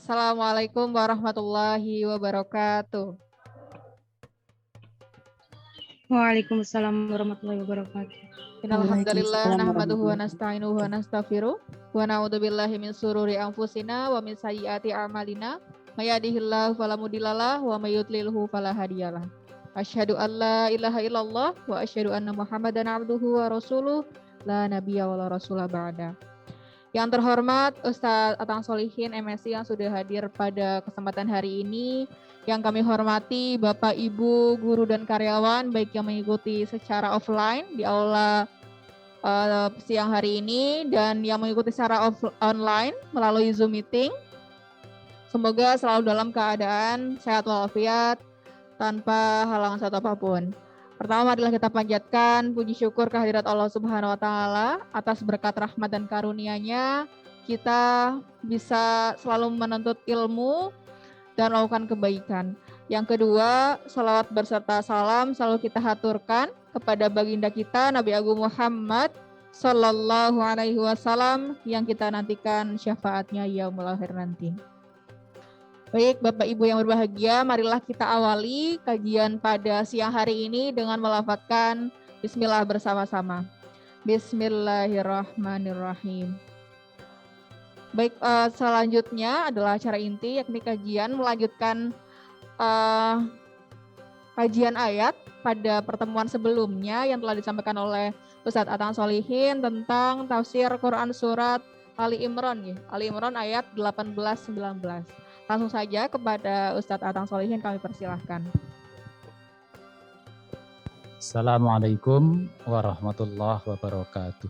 Assalamualaikum warahmatullahi wabarakatuh. Waalaikumsalam warahmatullahi wabarakatuh. Innalhamdalillah nahmaduhu wa nasta'inuhu wa nastaghfiruh wa na'udzubillahi min sururi anfusina wa min sayyiati a'malina may yahdihillahu fala mudhillalah wa may yudlilhu fala hadiyalah. Asyhadu an la ilaha illallah wa asyhadu anna Muhammadan abduhu wa rasuluh la nabiyya wa la rasula ba'da. Yang terhormat Ustadz Atang Solihin MSI yang sudah hadir pada kesempatan hari ini, yang kami hormati Bapak, Ibu, guru dan karyawan, baik yang mengikuti secara offline di aula siang hari ini dan yang mengikuti secara online melalui Zoom meeting. Semoga selalu dalam keadaan sehat walafiat tanpa halangan satu apapun. Pertama adalah kita panjatkan puji syukur kehadirat Allah Subhanahu wa taala atas berkat rahmat dan karunia-Nya kita bisa selalu menuntut ilmu dan melakukan kebaikan. Yang kedua, salawat berserta salam selalu kita haturkan kepada baginda kita Nabi Agung Muhammad sallallahu alaihi wasallam yang kita nantikan syafaatnya yaumul akhir nanti. Baik, Bapak Ibu yang berbahagia, marilah kita awali kajian pada siang hari ini dengan melafadzkan bismillah bersama-sama. Bismillahirrahmanirrahim. Baik, selanjutnya adalah acara inti, yakni kajian melanjutkan kajian ayat pada pertemuan sebelumnya yang telah disampaikan oleh Ustadz Atang Solihin tentang tafsir Quran surat Ali Imran, ya. Ali Imran ayat 18-19. Langsung saja kepada Ustadz Atang Solihin kami persilahkan. Assalamualaikum warahmatullahi wabarakatuh.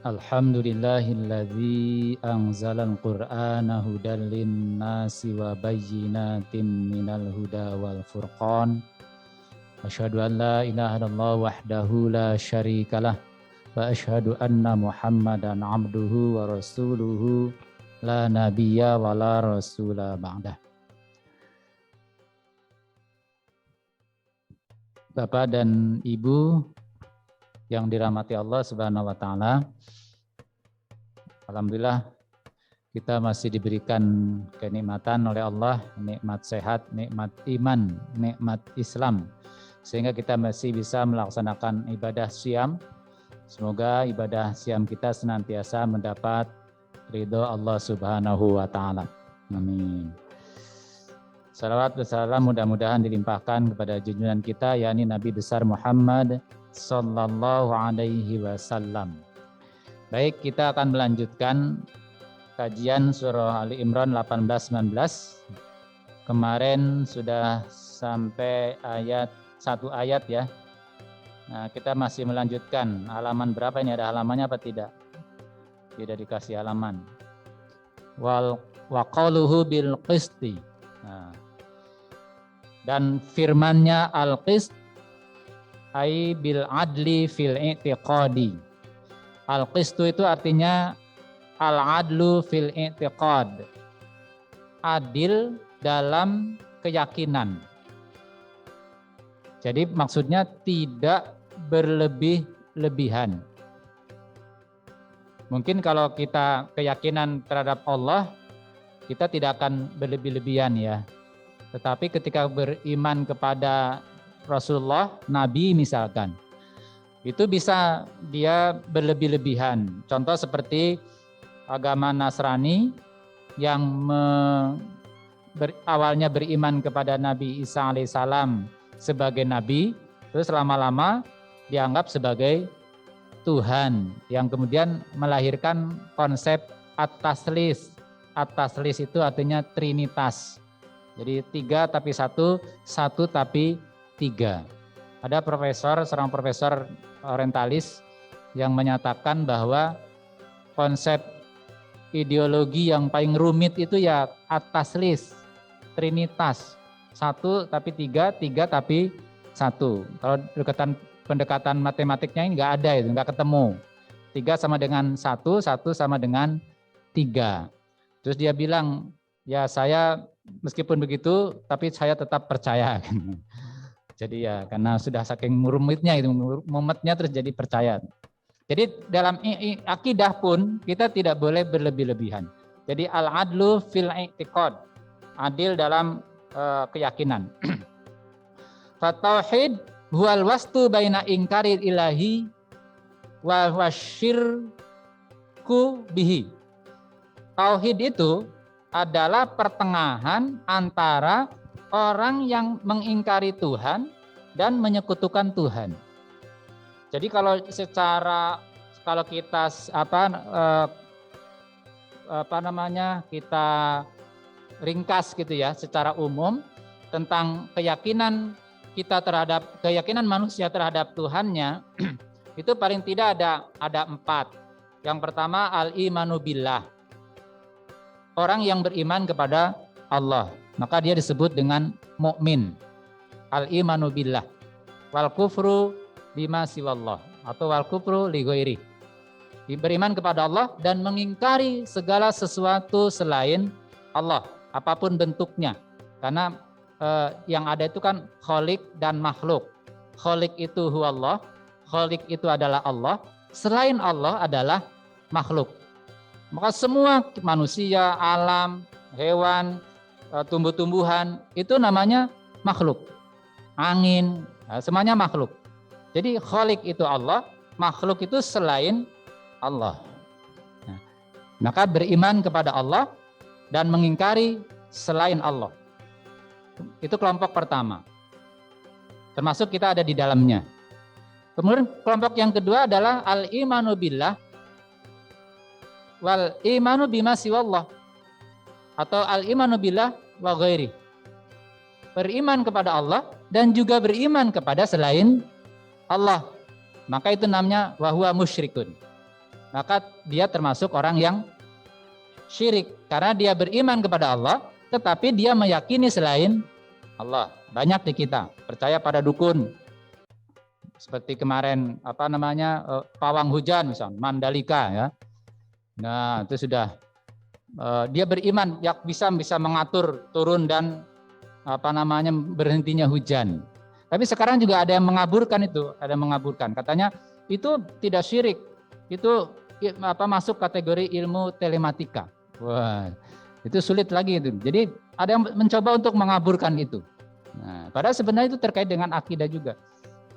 Alhamdulillahilladzi anzalal qur'ana hudan linnasi wa bayyinatin minal huda wal furqan. Asyhadu an la ilaha illallah wahdahu la syarikalah wa asyhadu anna Muhammadan abduhu wa rasuluhu la nabiyya wa la rasula ba'dah. Bapak dan Ibu yang dirahmati Allah Subhanahu wa taala, alhamdulillah kita masih diberikan kenikmatan oleh Allah, nikmat sehat, nikmat iman, nikmat Islam, sehingga kita masih bisa melaksanakan ibadah syam. Semoga ibadah siam kita senantiasa mendapat ridho Allah Subhanahu wa taala. Amin. Salawat bersalam mudah-mudahan dilimpahkan kepada junjungan kita, yakni Nabi besar Muhammad sallallahu alaihi wasallam. Baik, kita akan melanjutkan kajian surah Ali Imran 18-19. Kemarin sudah sampai satu ayat ya. Nah, kita masih melanjutkan halaman berapa ini? Ada halamannya apa tidak? Tidak dikasih halaman. Wa qauluhu bil qisti. Nah, dan firmannya al qist ai bil adli fil i'tiqadi. Al qistu itu artinya al adlu fil i'tiqad. Adil dalam keyakinan. Jadi maksudnya tidak berlebih-lebihan. Mungkin kalau kita keyakinan terhadap Allah, kita tidak akan berlebih-lebihan ya. Tetapi ketika beriman kepada Rasulullah, Nabi misalkan, itu bisa dia berlebih-lebihan. Contoh seperti agama Nasrani yang awalnya beriman kepada Nabi Isa alaihissalam sebagai nabi, terus lama-lama dianggap sebagai Tuhan, yang kemudian melahirkan konsep at-taslis. At-taslis itu artinya trinitas. Jadi 3 tapi 1, 1 tapi 3. Ada seorang profesor orientalis yang menyatakan bahwa konsep ideologi yang paling rumit itu ya at-taslis, trinitas. 1 tapi 3, 3 tapi 1. Kalau pendekatan matematiknya ini nggak ada, itu nggak ketemu. 3 sama dengan 1, 1 sama dengan 3. Terus dia bilang, ya saya meskipun begitu, tapi saya tetap percaya. Jadi ya karena sudah saking rumitnya itu, mumetnya terus jadi percaya. Jadi dalam akidah pun kita tidak boleh berlebih-lebihan. Jadi al-adlu fil i'tiqad, adil dalam keyakinan. Fatauhid huwal wastu baina ingkaril ilahi wa wasyirku bihi. Tauhid itu adalah pertengahan antara orang yang mengingkari Tuhan dan menyekutukan Tuhan. Jadi kalau kita kita ringkas gitu ya secara umum tentang keyakinan manusia terhadap Tuhannya itu paling tidak ada 4. Yang pertama al-imanu billah. Orang yang beriman kepada Allah, maka dia disebut dengan mukmin. Al-imanu billah. Wal kufru bima siwallah atau wal kufru li ghairi. Beriman kepada Allah dan mengingkari segala sesuatu selain Allah, apapun bentuknya. Karena yang ada itu kan khalik dan makhluk. Khalik itu huwallah, khalik itu adalah Allah, selain Allah adalah makhluk. Maka semua manusia, alam, hewan, tumbuh-tumbuhan itu namanya makhluk. Angin, semuanya makhluk. Jadi khalik itu Allah, makhluk itu selain Allah. Nah, maka beriman kepada Allah dan mengingkari selain Allah. Itu kelompok pertama. Termasuk kita ada di dalamnya. Kemudian kelompok yang kedua adalah al-imanu billah wal imanu bima siwallah atau al-imanu billah wa ghairi. Beriman kepada Allah dan juga beriman kepada selain Allah. Maka itu namanya wahwa musyrikun. Maka dia termasuk orang yang syirik karena dia beriman kepada Allah tetapi dia meyakini selain Allah. Banyak di kita percaya pada dukun. Seperti kemarin pawang hujan misalnya Mandalika ya. Nah, itu sudah dia beriman ya bisa mengatur turun dan berhentinya hujan. Tapi sekarang juga ada yang mengaburkan itu, Katanya itu tidak syirik. Itu masuk kategori ilmu telematika. Wah, itu sulit lagi itu. Jadi ada yang mencoba untuk mengaburkan itu. Nah, padahal sebenarnya itu terkait dengan akidah juga.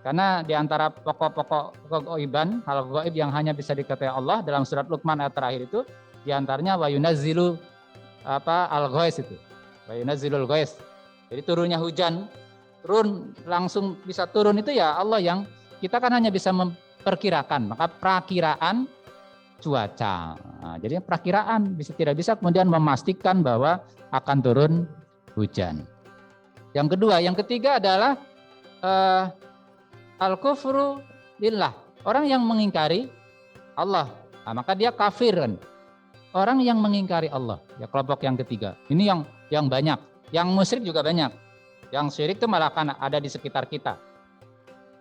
Karena di antara pokok-pokok ghaiban, hal gaib yang hanya bisa diketahui Allah dalam surat Luqman ayat terakhir itu di antaranya wa yunazzilu al-ghais itu. Wa yunazzilul ghais. Jadi turunnya hujan, langsung bisa turun itu ya Allah yang kita kan hanya bisa memperkirakan. Maka prakiraan cuaca. Nah, jadi prakiraan tidak bisa kemudian memastikan bahwa akan turun hujan. Yang kedua, yang ketiga adalah al-kufru billah. Orang yang mengingkari Allah, maka dia kafir kan. Orang yang mengingkari Allah, ya kelompok yang ketiga. Ini yang banyak. Yang musyrik juga banyak. Yang syirik itu malah kan ada di sekitar kita.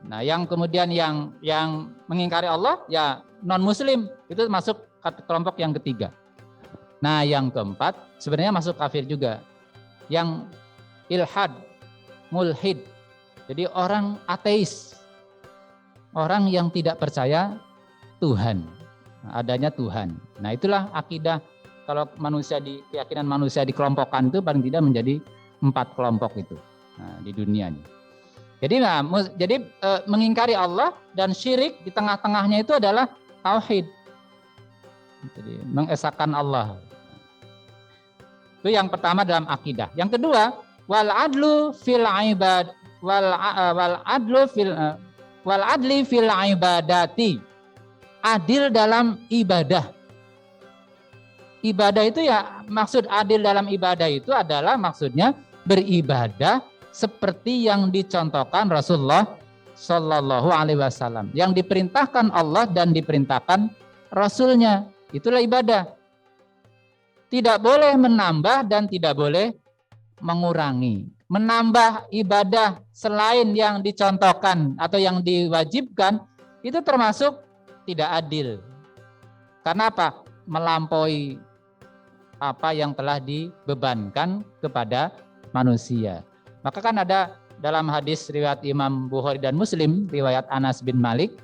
Nah, yang kemudian yang mengingkari Allah ya non-muslim, itu masuk kelompok yang ketiga. Nah, yang keempat sebenarnya masuk kafir juga. Yang ilhad, mulhid. Jadi orang ateis. Orang yang tidak percaya Tuhan, adanya Tuhan. Nah, itulah akidah kalau keyakinan manusia dikelompokkan itu paling tidak menjadi 4 kelompok itu di dunia ini. Jadi mengingkari Allah dan syirik di tengah-tengahnya itu adalah tauhid. Jadi mengesahkan Allah. Itu yang pertama dalam akidah. Yang kedua, wal adlu fil ibad wal adli fil ibadati. Adil dalam ibadah. Ibadah itu ya maksud adil dalam ibadah itu adalah maksudnya beribadah seperti yang dicontohkan Rasulullah Shallallahu Alaihi Wasallam, yang diperintahkan Allah dan diperintahkan Rasulnya, itulah ibadah. Tidak boleh menambah dan tidak boleh mengurangi. Menambah ibadah selain yang dicontohkan atau yang diwajibkan itu termasuk tidak adil. Karena apa? Melampaui apa yang telah dibebankan kepada manusia. Maka kan ada dalam hadis riwayat Imam Bukhari dan Muslim, riwayat Anas bin Malik,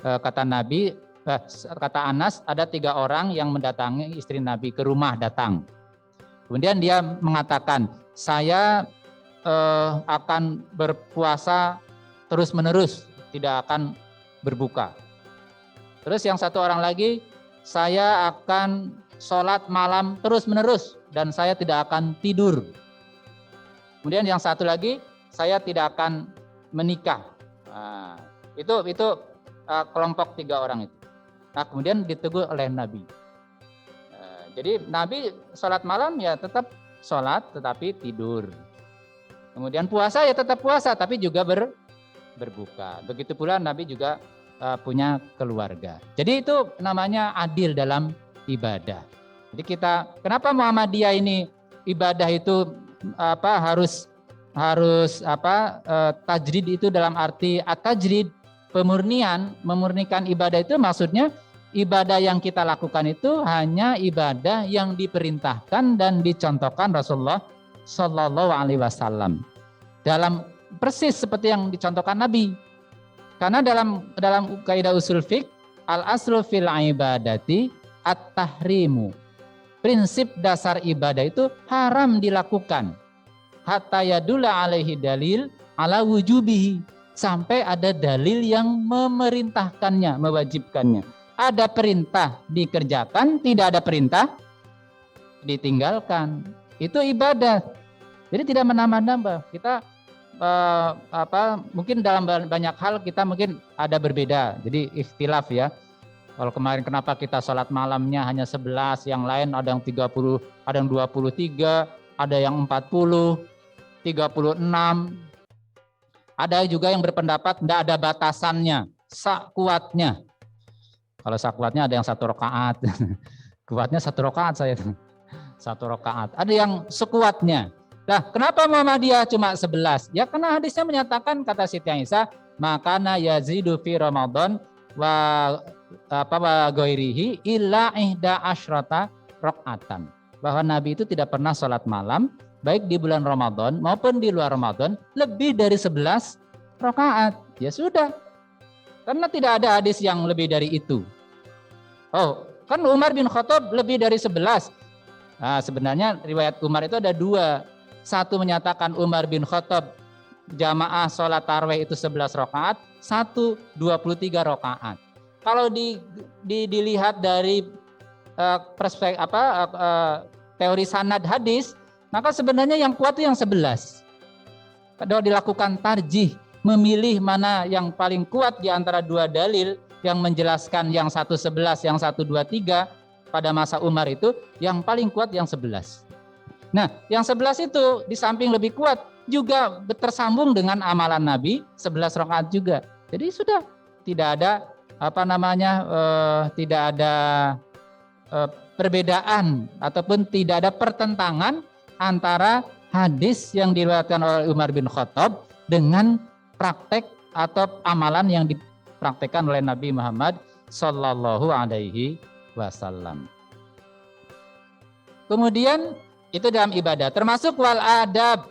kata Nabi, kata Anas, ada 3 orang yang mendatangi istri Nabi ke rumah datang. Kemudian dia mengatakan, saya akan berpuasa terus-menerus, tidak akan berbuka. Terus yang satu orang lagi, saya akan sholat malam terus-menerus dan saya tidak akan tidur. Kemudian yang satu lagi, saya tidak akan menikah. Nah, itu kelompok 3 orang itu. Nah, kemudian ditegur oleh Nabi. Jadi Nabi sholat malam ya tetap sholat, tetapi tidur. Kemudian puasa ya tetap puasa, tapi juga berbuka. Begitu pula Nabi juga punya keluarga. Jadi itu namanya adil dalam ibadah. Jadi kenapa Muhammadiyah ini ibadah itu harus tajrid itu dalam arti at-tajrid, memurnikan ibadah itu maksudnya ibadah yang kita lakukan itu hanya ibadah yang diperintahkan dan dicontohkan Rasulullah Shallallahu Alaihi Wasallam dalam persis seperti yang dicontohkan Nabi. Karena dalam kaidah usul fiqh, al-aslu fil ibadati at-tahrimu. Prinsip dasar ibadah itu haram dilakukan. Hatta yadulla alaihi dalil ala wujubihi. Sampai ada dalil yang memerintahkannya, mewajibkannya. Ada perintah dikerjakan, tidak ada perintah ditinggalkan. Itu ibadah. Jadi tidak menambah-nambah. Kita mungkin dalam banyak hal kita mungkin ada berbeda. Jadi ikhtilaf ya. Kalau kemarin kenapa kita sholat malamnya hanya 11, yang lain ada yang 30, ada yang 23, ada yang 40, 36. Ada juga yang berpendapat tidak ada batasannya, sakuatnya. Kalau sakuatnya ada yang 1 rakaat. Kuatnya 1 rakaat saya. 1 rakaat. Ada yang sekuatnya. Nah, kenapa Muhammadiyah cuma 11? Ya karena hadisnya menyatakan, kata Siti Aisyah, makana yazidu fi Ramadan wa ghairihi illa ihda asyrata rakaatan. Bahwa Nabi itu tidak pernah sholat malam baik di bulan Ramadan maupun di luar Ramadan lebih dari 11 rakaat. Ya sudah. Karena tidak ada hadis yang lebih dari itu. Oh, kan Umar bin Khattab lebih dari 11. Nah, sebenarnya riwayat Umar itu ada 2. Satu menyatakan Umar bin Khattab jamaah sholat tarawih itu 11 rakaat, 23 rakaat. Kalau dilihat dari perspektif teori sanad hadis, maka sebenarnya yang kuat itu yang 11. Kalau dilakukan tarjih, memilih mana yang paling kuat di antara 2 dalil yang menjelaskan yang 1:11, yang 1:23 pada masa Umar itu, yang paling kuat yang 11. Nah, yang 11 itu di samping lebih kuat juga tersambung dengan amalan Nabi 11 rakaat juga. Jadi sudah tidak ada tidak ada perbedaan ataupun tidak ada pertentangan antara hadis yang diriwayatkan oleh Umar bin Khattab dengan praktek atau amalan yang dipraktekkan oleh Nabi Muhammad Sallallahu Alaihi Wasallam. Kemudian itu dalam ibadah, termasuk wal adab.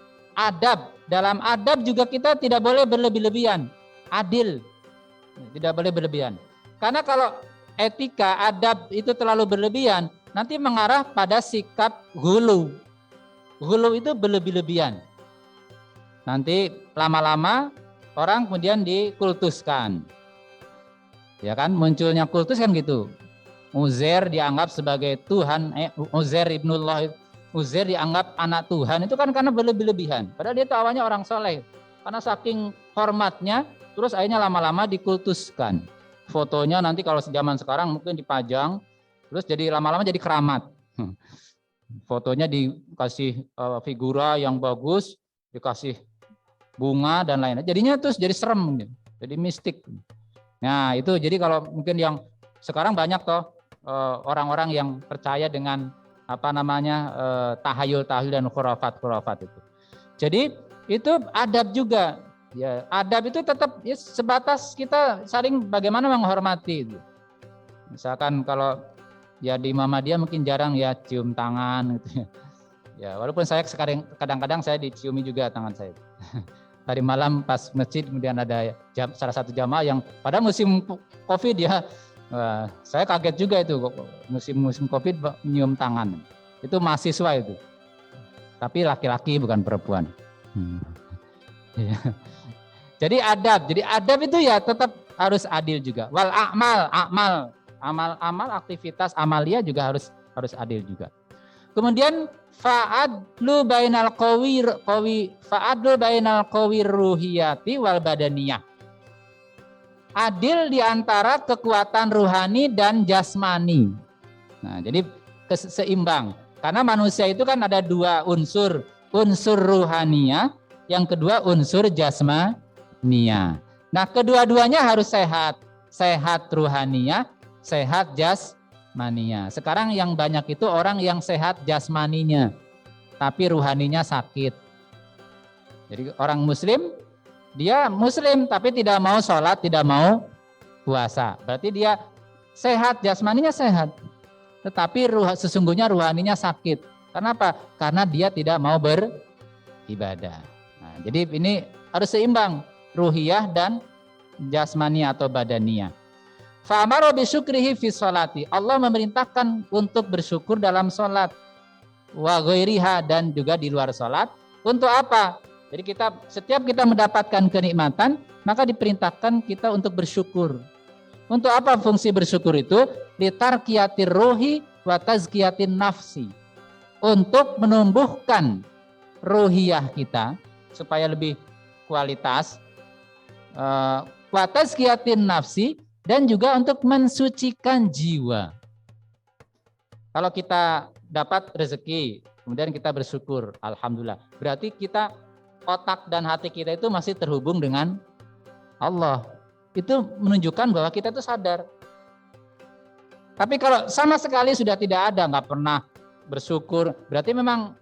Dalam adab juga kita tidak boleh berlebih-lebihan. Adil, tidak boleh berlebihan. Karena kalau etika, adab itu terlalu berlebihan, nanti mengarah pada sikap ghulu. Ghulu itu berlebih-lebihan. Nanti lama-lama orang kemudian dikultuskan. Ya kan, munculnya kultus kan gitu. Uzair dianggap sebagai Tuhan, Uzair ibnullah, Uzair dianggap anak Tuhan, itu kan karena berlebih-lebihan. Padahal dia itu awalnya orang soleh. Karena saking hormatnya, terus akhirnya lama-lama dikultuskan. Fotonya nanti kalau zaman sekarang mungkin dipajang, terus jadi lama-lama jadi keramat. Fotonya dikasih figura yang bagus, dikasih bunga dan lainnya. Jadinya terus jadi serem, jadi mistik. Nah itu jadi kalau mungkin yang sekarang banyak toh orang-orang yang percaya dengan tahayul dan khurafat itu. Jadi itu adab juga. Ya, adab itu tetap ya, sebatas kita saling bagaimana menghormati. Misalkan kalau ya di Muhammadiyah mungkin jarang ya cium tangan gitu. Ya, walaupun saya sekarang kadang-kadang saya diciumi juga tangan saya. tadi malam pas masjid kemudian ada salah satu jamaah yang pada musim Covid ya, saya kaget juga itu musim Covid nyium tangan. Itu mahasiswa itu. Tapi laki-laki bukan perempuan. Jadi adab itu ya tetap harus adil juga. Wal amal aktivitas amalia juga harus adil juga. Kemudian fa'adlu bainal qawir ruhiyati wal badaniyah. Adil di antara kekuatan ruhani dan jasmani. Nah, jadi seimbang. Karena manusia itu kan ada dua unsur ruhania, yang kedua unsur jasmania. Nah, kedua-duanya harus sehat ruhania, sehat jasmania. Sekarang yang banyak itu orang yang sehat jasmaninya, tapi ruhaninya sakit. Jadi orang muslim, dia muslim tapi tidak mau sholat, tidak mau puasa. Berarti dia sehat, jasmaninya sehat. Tetapi sesungguhnya ruhaninya sakit. Kenapa? Karena dia tidak mau beribadah. Nah, jadi ini harus seimbang, ruhiyah dan jasmani atau badaniyah. Fa'amaro bisyukrihi fi sholati. Allah memerintahkan untuk bersyukur dalam sholat. Wa ghairiha, dan juga di luar sholat. Untuk apa? Jadi setiap kita mendapatkan kenikmatan, maka diperintahkan kita untuk bersyukur. Untuk apa fungsi bersyukur itu? Litarqiyatir ruhi wa tazkiyatin nafsi. Untuk menumbuhkan ruhiyah kita supaya lebih kualitas, wa tazkiyatin nafsi, dan juga untuk mensucikan jiwa. Kalau kita dapat rezeki, kemudian kita bersyukur, alhamdulillah. Berarti otak dan hati kita itu masih terhubung dengan Allah. Itu menunjukkan bahwa kita itu sadar. Tapi kalau sama sekali sudah tidak ada, nggak pernah bersyukur, berarti memang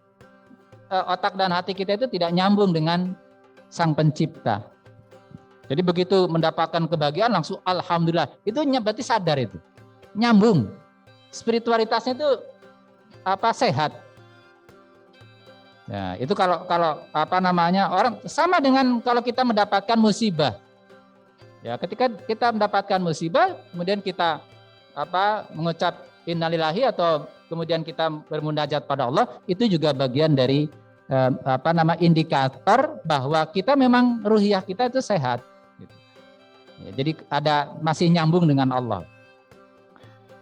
otak dan hati kita itu tidak nyambung dengan Sang Pencipta. Jadi begitu mendapatkan kebahagiaan langsung alhamdulillah, itu berarti sadar, itu nyambung. Spiritualitasnya itu sehat. Nah, itu kalau orang sama dengan kalau kita mendapatkan musibah. Ya, ketika kita mendapatkan musibah, kemudian kita mengucap innalillahi atau kemudian kita bermunajat pada Allah, itu juga bagian dari indikator bahwa kita memang ruhiyah kita itu sehat. Gitu. Ya, jadi masih nyambung dengan Allah.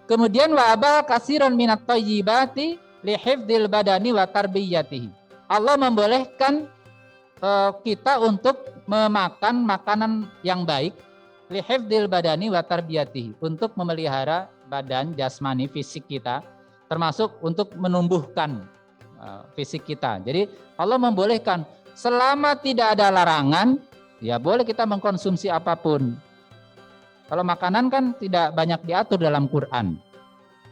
Kemudian wa aba katsiran minat thayyibati li hifdzil badani wa tarbiyatihi. Allah membolehkan kita untuk memakan makanan yang baik, li hifdzil badani wa tarbiyatihi, untuk memelihara badan jasmani fisik kita, termasuk untuk menumbuhkan fisik kita. Jadi Allah membolehkan selama tidak ada larangan, ya boleh kita mengkonsumsi apapun. Kalau makanan kan tidak banyak diatur dalam Quran.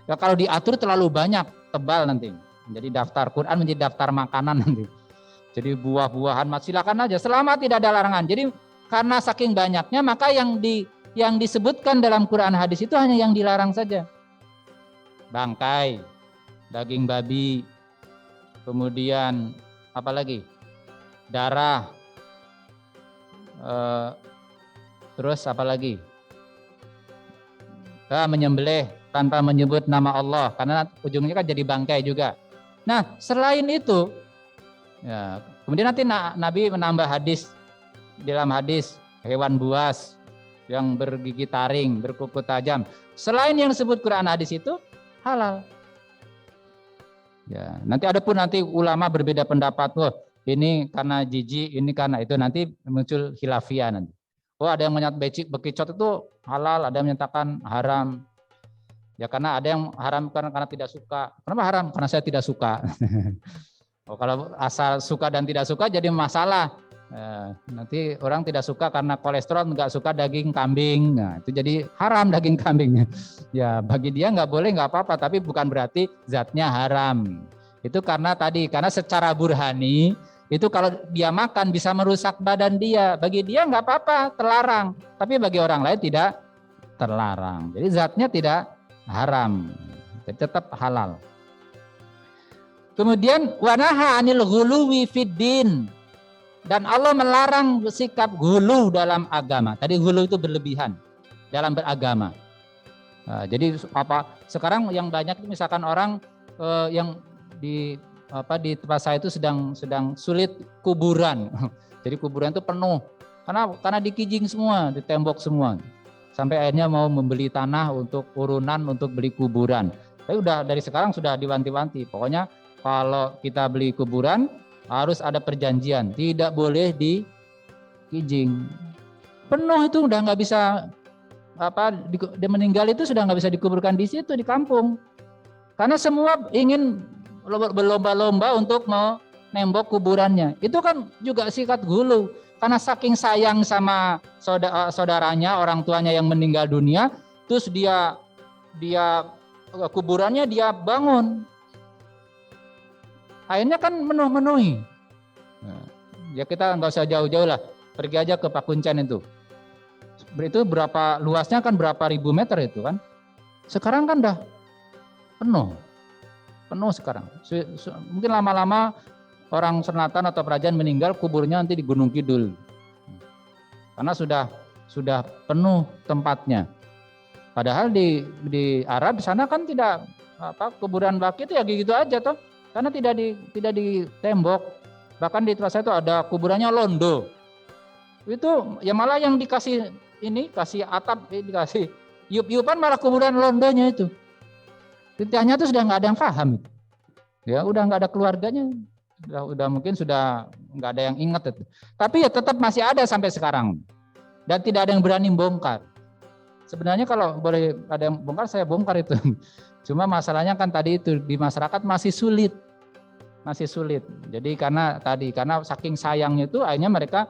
Ya, kalau diatur terlalu banyak, tebal nanti. Jadi daftar Quran menjadi daftar makanan nanti. Jadi buah-buahan silakan aja selama tidak ada larangan. Jadi karena saking banyaknya, maka yang disebutkan dalam Quran hadis itu hanya yang dilarang saja. Bangkai, daging babi, kemudian apa lagi? Darah, terus apa lagi? Menyembelih tanpa menyebut nama Allah, karena ujungnya kan jadi bangkai juga. Nah, selain itu, ya, kemudian nanti Nabi menambah hadis, dalam hadis hewan buas yang bergigi taring, berkuku tajam. Selain yang disebut Quran hadis itu halal. Ya, nanti ulama berbeda pendapat. Oh, ini karena jijik, ini karena itu, nanti muncul khilafiyah nanti. Oh, ada yang menyatakan bekicot itu halal, ada yang menyatakan haram. Ya karena ada yang haram karena tidak suka. Kenapa haram? Karena saya tidak suka. Oh, kalau asal suka dan tidak suka jadi masalah. Nanti orang tidak suka karena kolesterol, nggak suka daging kambing. Nah, itu jadi haram daging kambingnya. Ya bagi dia nggak boleh, nggak apa-apa. Tapi bukan berarti zatnya haram. Itu karena secara burhani itu kalau dia makan bisa merusak badan dia. Bagi dia nggak apa-apa, terlarang. Tapi bagi orang lain tidak terlarang. Jadi zatnya tidak haram, tetap halal. Kemudian wanaha anil ghuluwi fiddin. Dan Allah melarang sikap ghulu dalam agama. Tadi ghulu itu berlebihan dalam beragama. Nah, jadi sekarang yang banyak misalkan orang yang di tempat saya itu sedang sulit kuburan. Jadi kuburan itu penuh karena dikijing semua, ditembok semua. Sampai akhirnya mau membeli tanah untuk urunan untuk beli kuburan. Tapi udah dari sekarang sudah diwanti-wanti. Pokoknya kalau kita beli kuburan harus ada perjanjian, tidak boleh dikijing. Penuh itu udah nggak bisa dia meninggal itu sudah nggak bisa dikuburkan di situ di kampung. Karena semua ingin berlomba-lomba untuk menembok kuburannya. Itu kan juga sikat ghulu. Karena saking sayang sama saudaranya, orang tuanya yang meninggal dunia, terus dia kuburannya dia bangun. Akhirnya kan menuhi. Nah, ya kita nggak usah jauh-jauh lah, pergi aja ke Pakuncen itu. Itu berapa luasnya kan berapa ribu meter itu kan. Sekarang kan udah penuh sekarang. Mungkin lama-lama orang Sernatan atau Prajan meninggal, kuburnya nanti di Gunung Kidul. Karena sudah penuh tempatnya. Padahal di Arab sana kan tidak kuburan baki itu ya gitu aja toh. Karena tidak ditembok. Bahkan di tempat saya itu ada kuburannya londo. Itu ya malah yang kasih atap, dikasih yup-yupan malah kuburan londonya itu. Titiannya itu sudah nggak ada yang paham. Ya udah nggak ada keluarganya. Udah mungkin sudah nggak ada yang ingat itu. Tapi ya tetap masih ada sampai sekarang. Dan tidak ada yang berani bongkar. Sebenarnya kalau boleh ada yang bongkar, saya bongkar itu. Cuma masalahnya kan tadi itu di masyarakat masih sulit. Jadi karena saking sayangnya itu akhirnya mereka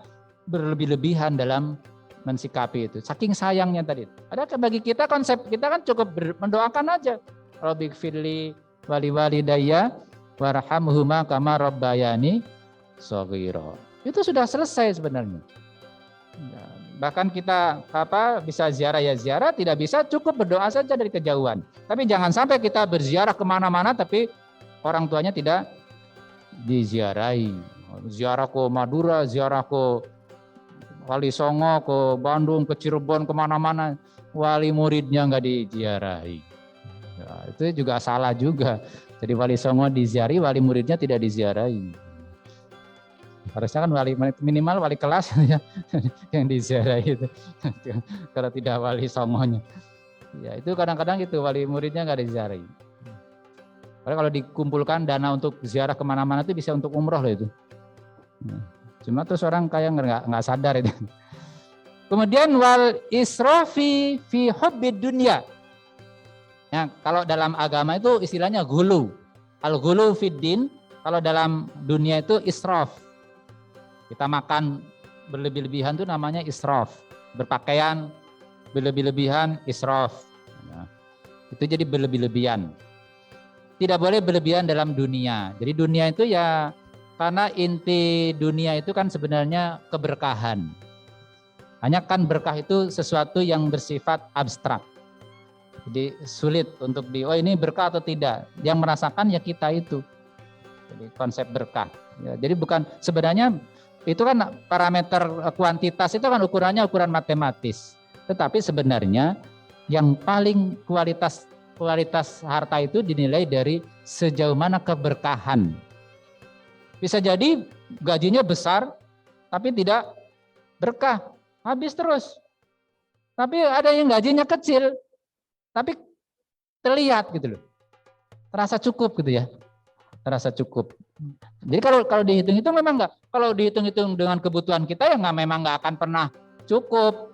berlebih-lebihan dalam mensikapi itu. Saking sayangnya tadi. Ada bagi kita konsep kita kan cukup mendoakan aja. Rabbi firli wali walidayya warhamhuma kama rabbayani shaghira. Itu sudah selesai sebenarnya. Bahkan kita bisa ziarah ya ziarah, tidak bisa cukup berdoa saja dari kejauhan. Tapi jangan sampai kita berziarah kemana-mana tapi orang tuanya tidak diziarahi. Ziarah ke Madura, ziarah ke Wali Songo, ke Bandung, ke Cirebon, kemana-mana, wali muridnya nggak diziarahi. Ya, itu juga salah juga. Jadi Wali Songo diziarahi, wali muridnya tidak diziarahi. Harusnya kan minimal wali kelas ya yang diziarahi itu. Kalau tidak wali songonya. Ya itu kadang-kadang gitu wali muridnya nggak diziarahi. Kalau dikumpulkan dana untuk ziarah kemana-mana itu bisa untuk umroh loh itu. Cuma terus orang kayak nggak sadar itu. Kemudian wal israfi fi hubbid dunya. Ya, kalau dalam agama itu istilahnya ghulu. Al-ghulu fid din, kalau dalam dunia itu israf. Kita makan berlebih-lebihan itu namanya israf. Berpakaian berlebih-lebihan israf. Ya. Itu jadi berlebih-lebihan. Tidak boleh berlebihan dalam dunia. Jadi dunia itu ya karena inti dunia itu kan sebenarnya keberkahan. Hanya kan berkah itu sesuatu yang bersifat abstrak. Jadi sulit untuk ini berkah atau tidak. Yang merasakan ya kita itu. Jadi konsep berkah. Ya, jadi bukan sebenarnya itu kan parameter kuantitas itu kan ukurannya ukuran matematis. Tetapi sebenarnya yang paling kualitas harta itu dinilai dari sejauh mana keberkahan. Bisa jadi gajinya besar tapi tidak berkah, habis terus. Tapi ada yang gajinya kecil tapi terlihat gitu loh. Terasa cukup gitu ya. Terasa cukup. Jadi kalau dihitung-hitung memang enggak. Kalau dihitung-hitung dengan kebutuhan kita ya memang enggak akan pernah cukup.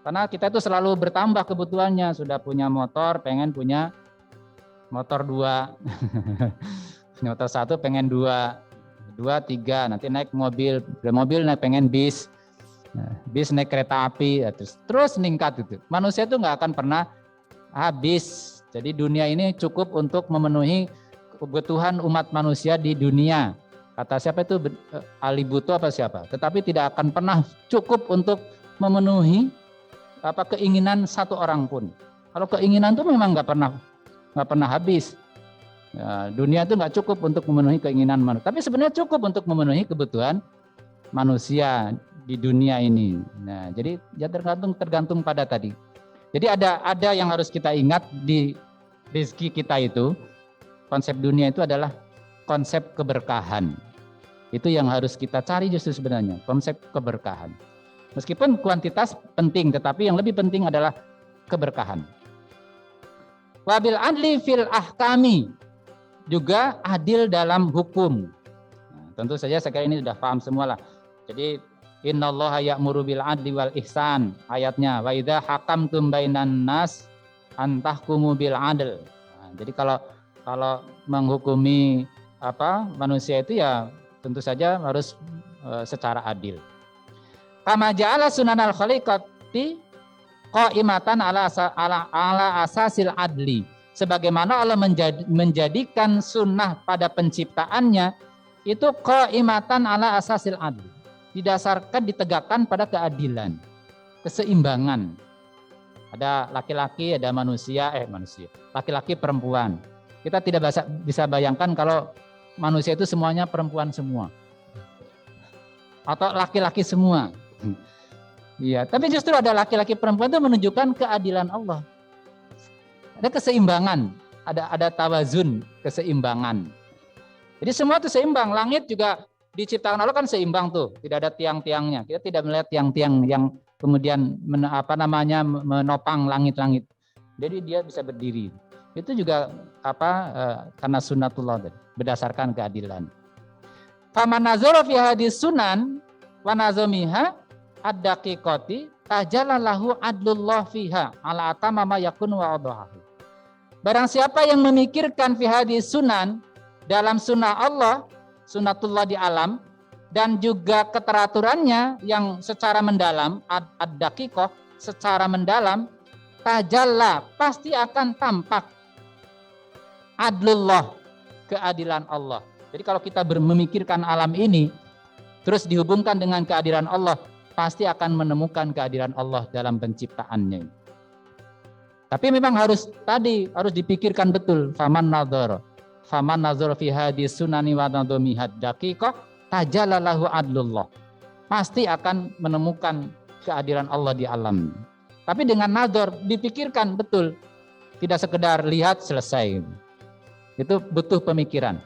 Karena kita itu selalu bertambah kebutuhannya. Sudah punya motor, pengen punya motor 2. Motor 1 pengen 2, 3, nanti naik mobil naik pengen bis. Bis naik kereta api, terus meningkat itu. Manusia itu enggak akan pernah habis. Jadi dunia ini cukup untuk memenuhi kebutuhan umat manusia di dunia. Kata siapa itu Ali Buto apa siapa? Tetapi tidak akan pernah cukup untuk memenuhi keinginan satu orang pun. Kalau keinginan itu memang nggak pernah habis. Ya, dunia itu nggak cukup untuk memenuhi keinginan manusia. Tapi sebenarnya cukup untuk memenuhi kebutuhan manusia di dunia ini. Nah, jadi ya tergantung pada tadi. Jadi ada yang harus kita ingat di rezeki kita itu, konsep dunia itu adalah konsep keberkahan. Itu yang harus kita cari justru sebenarnya, konsep keberkahan. Meskipun kuantitas penting, tetapi yang lebih penting adalah keberkahan. Wabil adli fil ahkami, juga adil dalam hukum. Nah, tentu saja sekarang ini sudah paham semua lah. Jadi innallaha ya'muru bil adli wal ihsan, ayatnya wa idza hakamtum bainan nas antahkumu bil adl. Nah, jadi kalau menghukumi manusia itu ya tentu saja harus secara adil. Kama ja'ala sunanal khaliqati qaimatan ala asasil adli. Sebagaimana Allah menjadikan sunnah pada penciptaannya itu qaimatan ala asasil adli. Didasarkan, ditegakkan pada keadilan, keseimbangan. Ada laki-laki, ada manusia, laki-laki, perempuan. Kita tidak bisa bayangkan kalau manusia itu semuanya perempuan semua. Atau laki-laki semua. Iya, tapi justru ada laki-laki perempuan itu menunjukkan keadilan Allah. Ada keseimbangan, ada tawazun, keseimbangan. Jadi semua itu seimbang. Langit juga diciptakan Allah kan seimbang tuh, tidak ada tiang-tiangnya. Kita tidak melihat tiang-tiang yang kemudian menopang langit-langit. Jadi dia bisa berdiri. Itu juga karena sunnatullah, berdasarkan keadilan. Faman nazara fi hadis sunan wa nazamiha ad-daqiqati tajallalahu adlullah fiha ala atamma yakun wa adahu. Barang siapa yang memikirkan fi hadis sunan, dalam sunnah Allah, sunnatullah di alam, dan juga keteraturannya yang secara mendalam, ad-daqiqah, secara mendalam, tajalla, pasti akan tampak adlullah, keadilan Allah. Jadi kalau kita memikirkan alam ini, terus dihubungkan dengan keadilan Allah, pasti akan menemukan keadilan Allah dalam penciptaannya. Tapi memang harus dipikirkan betul, faman nazar fi hadis sunani wa nadhamiha daqiqah tajallalahu adlullah. Pasti akan menemukan keadilan Allah di alam. Tapi dengan nazar dipikirkan betul, tidak sekedar lihat selesai. Itu butuh pemikiran.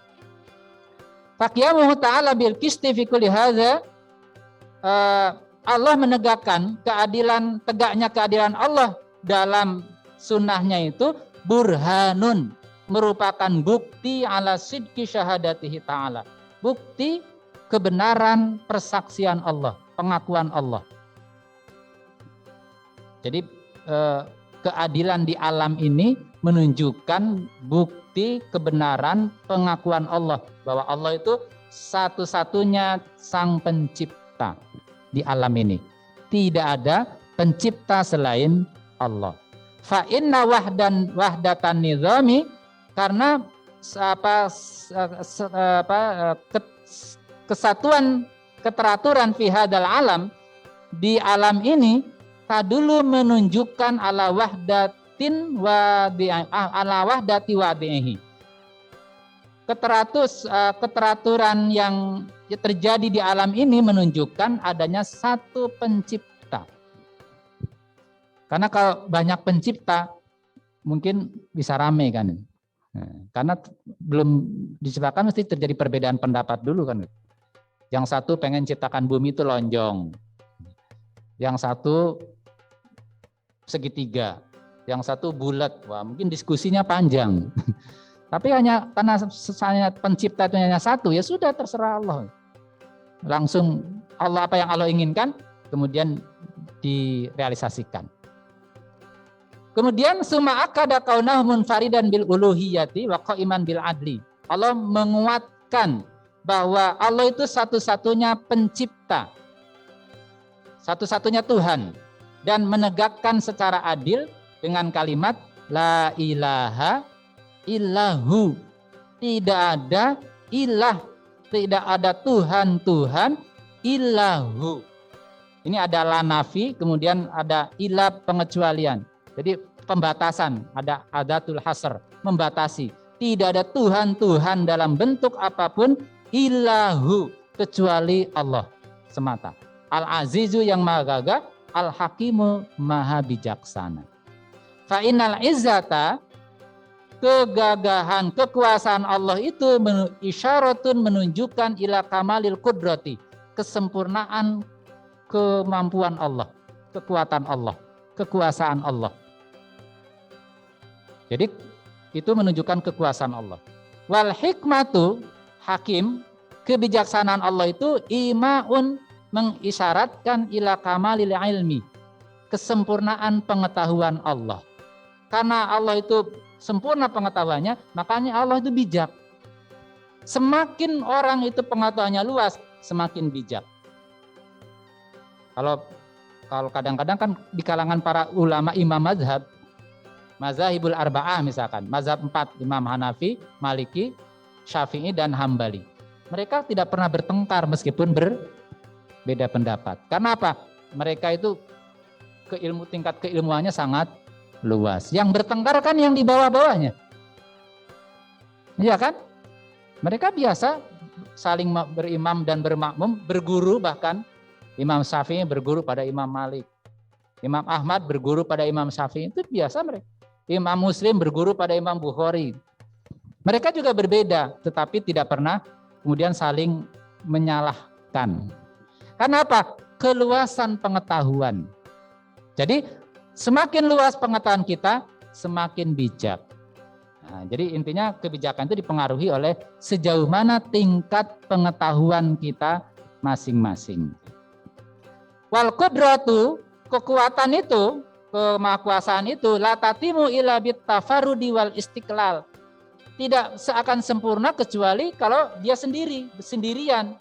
Faqiyamuhu ta'ala bil qisti fi kulli hadza, Allah menegakkan tegaknya keadilan Allah dalam sunnahnya itu burhanun, merupakan bukti ala sidqi syahadatihi ta'ala, bukti kebenaran persaksian Allah, pengakuan Allah. Jadi keadilan di alam ini menunjukkan bukti kebenaran pengakuan Allah, bahwa Allah itu satu-satunya sang pencipta di alam ini. Tidak ada pencipta selain Allah. Fa inna wahdatan nizami, karena kesatuan keteraturan fi hadal alam, di alam ini tadulu menunjukkan ala wahdati wadihi. Keteraturan yang terjadi di alam ini menunjukkan adanya satu pencipta. Karena kalau banyak pencipta mungkin bisa rame kan. Karena belum diciptakan mesti terjadi perbedaan pendapat dulu kan. Yang satu pengen ciptakan bumi itu lonjong. Yang satu segitiga. Yang satu bulat. Wah, mungkin diskusinya panjang. Tapi karena pencipta itu hanya satu, ya sudah terserah Allah. Langsung Allah, apa yang Allah inginkan kemudian direalisasikan. Kemudian summa akada kaunahu munfaridan bil uluhiyati wa qaiman bil adli. Allah menguatkan bahwa Allah itu satu-satunya pencipta, satu-satunya Tuhan, dan menegakkan secara adil dengan kalimat la ilaha illahu. Tidak ada ilah, tidak ada Tuhan illahu. Ini ada la nafi, kemudian ada ilah pengecualian. Jadi pembatasan, ada adatul hasr, membatasi. Tidak ada Tuhan dalam bentuk apapun illahu, kecuali Allah. semata. Al-Azizu yang maha gagah, Al-Hakimu maha bijaksana. Fa innal izzata, kegagahan, kekuasaan Allah itu isyaratun menunjukkan ila kamalil qudrati, kesempurnaan kemampuan Allah, kekuatan Allah, kekuasaan Allah. Jadi itu menunjukkan kekuasaan Allah. Wal hikmatu, hakim, kebijaksanaan Allah itu imaun, mengisyaratkan ila kamalil ilmi, kesempurnaan pengetahuan Allah. Karena Allah itu sempurna pengetahuannya, makanya Allah itu bijak. Semakin orang itu pengetahuannya luas, semakin bijak. Kalau kadang-kadang kan di kalangan para ulama imam mazhab, mazhabul arba'ah misalkan, mazhab 4, Imam Hanafi, Maliki, Syafi'i dan Hambali. Mereka tidak pernah bertengkar meskipun berbeda pendapat. Karena apa? Mereka itu tingkat keilmuannya sangat luas. Yang bertengkar kan yang di bawah-bawahnya. Iya kan? Mereka biasa saling berimam dan bermakmum, berguru bahkan. Imam Syafi'i berguru pada Imam Malik. Imam Ahmad berguru pada Imam Syafi'i. Itu biasa mereka. Imam Muslim berguru pada Imam Bukhari. Mereka juga berbeda, tetapi tidak pernah kemudian saling menyalahkan. Karena apa? Keluasan pengetahuan. Jadi semakin luas pengetahuan kita, semakin bijak. Nah, jadi intinya kebijakan itu dipengaruhi oleh sejauh mana tingkat pengetahuan kita masing-masing. Wal qudratu, kekuatan itu, kemahakuasaan itu, la tatimu illa bit tafarrudi wal istiqlal. Tidak seakan sempurna kecuali kalau dia sendirian.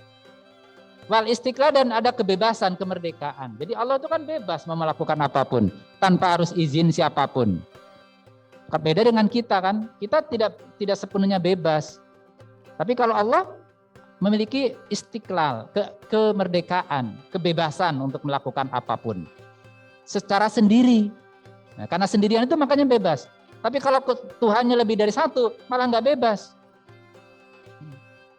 Wal istiqlal, dan ada kebebasan, kemerdekaan. Jadi Allah itu kan bebas mau melakukan apapun tanpa harus izin siapapun. Beda dengan kita kan, kita tidak sepenuhnya bebas. Tapi kalau Allah memiliki istiqlal, kemerdekaan, kebebasan untuk melakukan apapun secara sendiri. Nah, karena sendirian itu makanya bebas. Tapi kalau Tuhannya lebih dari satu, malah nggak bebas.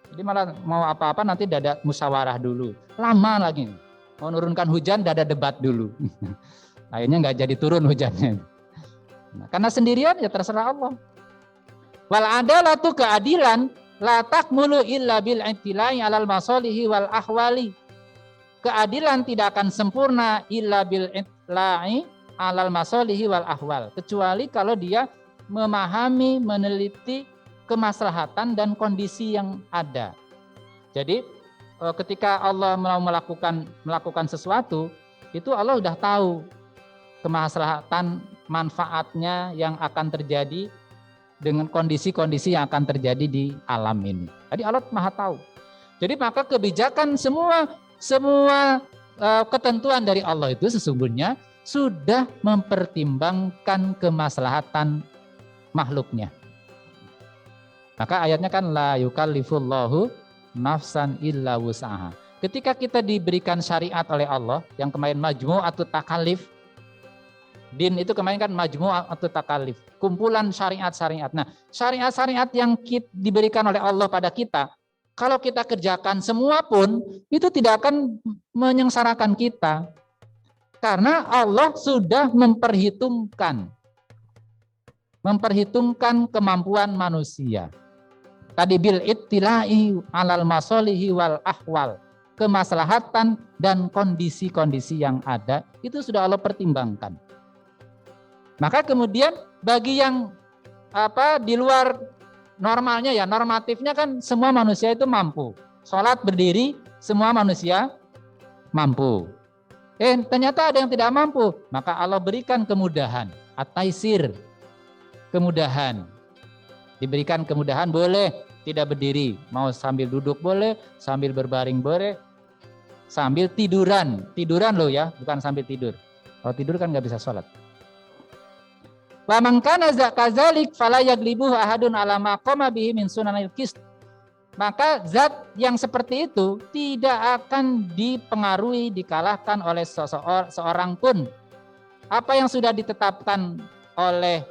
Jadi malah mau apa-apa nanti ada musyawarah dulu, lama lagi. Mau nurunkan hujan, ada debat dulu. Akhirnya nggak jadi turun hujannya. Nah, karena sendirian ya terserah Allah. Wal adalatu, keadilan, la takmulu illa bil i'tilai alal masalihi wal ahwali. Keadilan tidak akan sempurna illa bil i'tilai alal masalihi wal ahwal, kecuali kalau dia memahami, meneliti kemaslahatan dan kondisi yang ada. Jadi ketika Allah mau melakukan sesuatu, itu Allah sudah tahu kemaslahatan, manfaatnya yang akan terjadi dengan kondisi-kondisi yang akan terjadi di alam ini. Jadi Allah Maha tahu. Jadi maka kebijakan semua ketentuan dari Allah itu sesungguhnya sudah mempertimbangkan kemaslahatan makhluknya. Maka ayatnya kan la yukallifullahu nafsan illa wus'aha. Ketika kita diberikan syariat oleh Allah, yang kemarin majmu'atut takalif, din itu kemarin kan majmu'atut takalif, kumpulan syariat-syariat. Nah, syariat-syariat yang diberikan oleh Allah pada kita, kalau kita kerjakan semua pun, itu tidak akan menyengsarakan kita. Karena Allah sudah memperhitungkan kemampuan manusia. Tadi bil ittila'i alal masalihi wal ahwal, kemaslahatan dan kondisi-kondisi yang ada itu sudah Allah pertimbangkan. Maka kemudian bagi yang di luar normalnya ya, normatifnya kan semua manusia itu mampu. Sholat berdiri semua manusia mampu. Ternyata ada yang tidak mampu, maka Allah berikan kemudahan, at-taisir, kemudahan. Diberikan kemudahan, boleh tidak berdiri, mau sambil duduk boleh, sambil berbaring boleh, sambil tiduran loh ya, bukan sambil tidur. Kalau tidur kan nggak bisa sholat. Wa man kana kadzalik fala yaglibuhu ahadun ala ma qama bihi min sunanil qist. Maka zat yang seperti itu tidak akan dipengaruhi, dikalahkan oleh seorang pun. Apa yang sudah ditetapkan oleh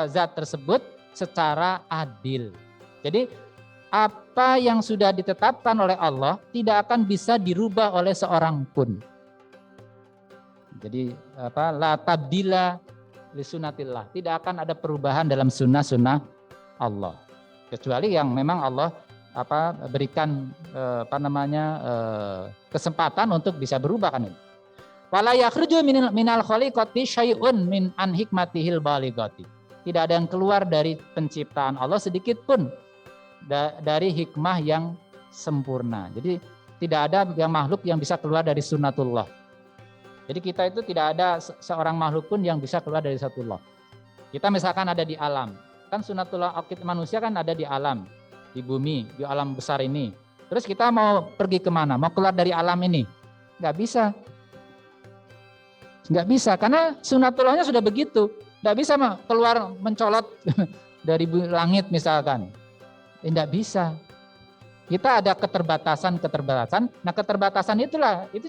zat tersebut secara adil. Jadi apa yang sudah ditetapkan oleh Allah tidak akan bisa dirubah oleh seorang pun. Jadi la tabdila li sunnatillah, tidak akan ada perubahan dalam sunnah Allah, kecuali yang memang Allah berikan kesempatan untuk bisa berubah kan. Wala yakhruju minal khaliqati syai'un min an hikmatihil balighati. Tidak ada yang keluar dari penciptaan Allah sedikit pun dari hikmah yang sempurna. Jadi tidak ada yang makhluk yang bisa keluar dari sunnatullah. Jadi kita itu tidak ada seorang makhluk pun yang bisa keluar dari sunnatullah. Kita misalkan ada di alam, kan sunnatullah manusia kan ada di alam, di bumi, di alam besar ini. Terus kita mau pergi kemana? Mau keluar dari alam ini? Nggak bisa. Nggak bisa, karena sunnatullahnya sudah begitu. Nggak bisa keluar mencolot dari langit misalkan. Nggak bisa. Kita ada keterbatasan. Nah keterbatasan itu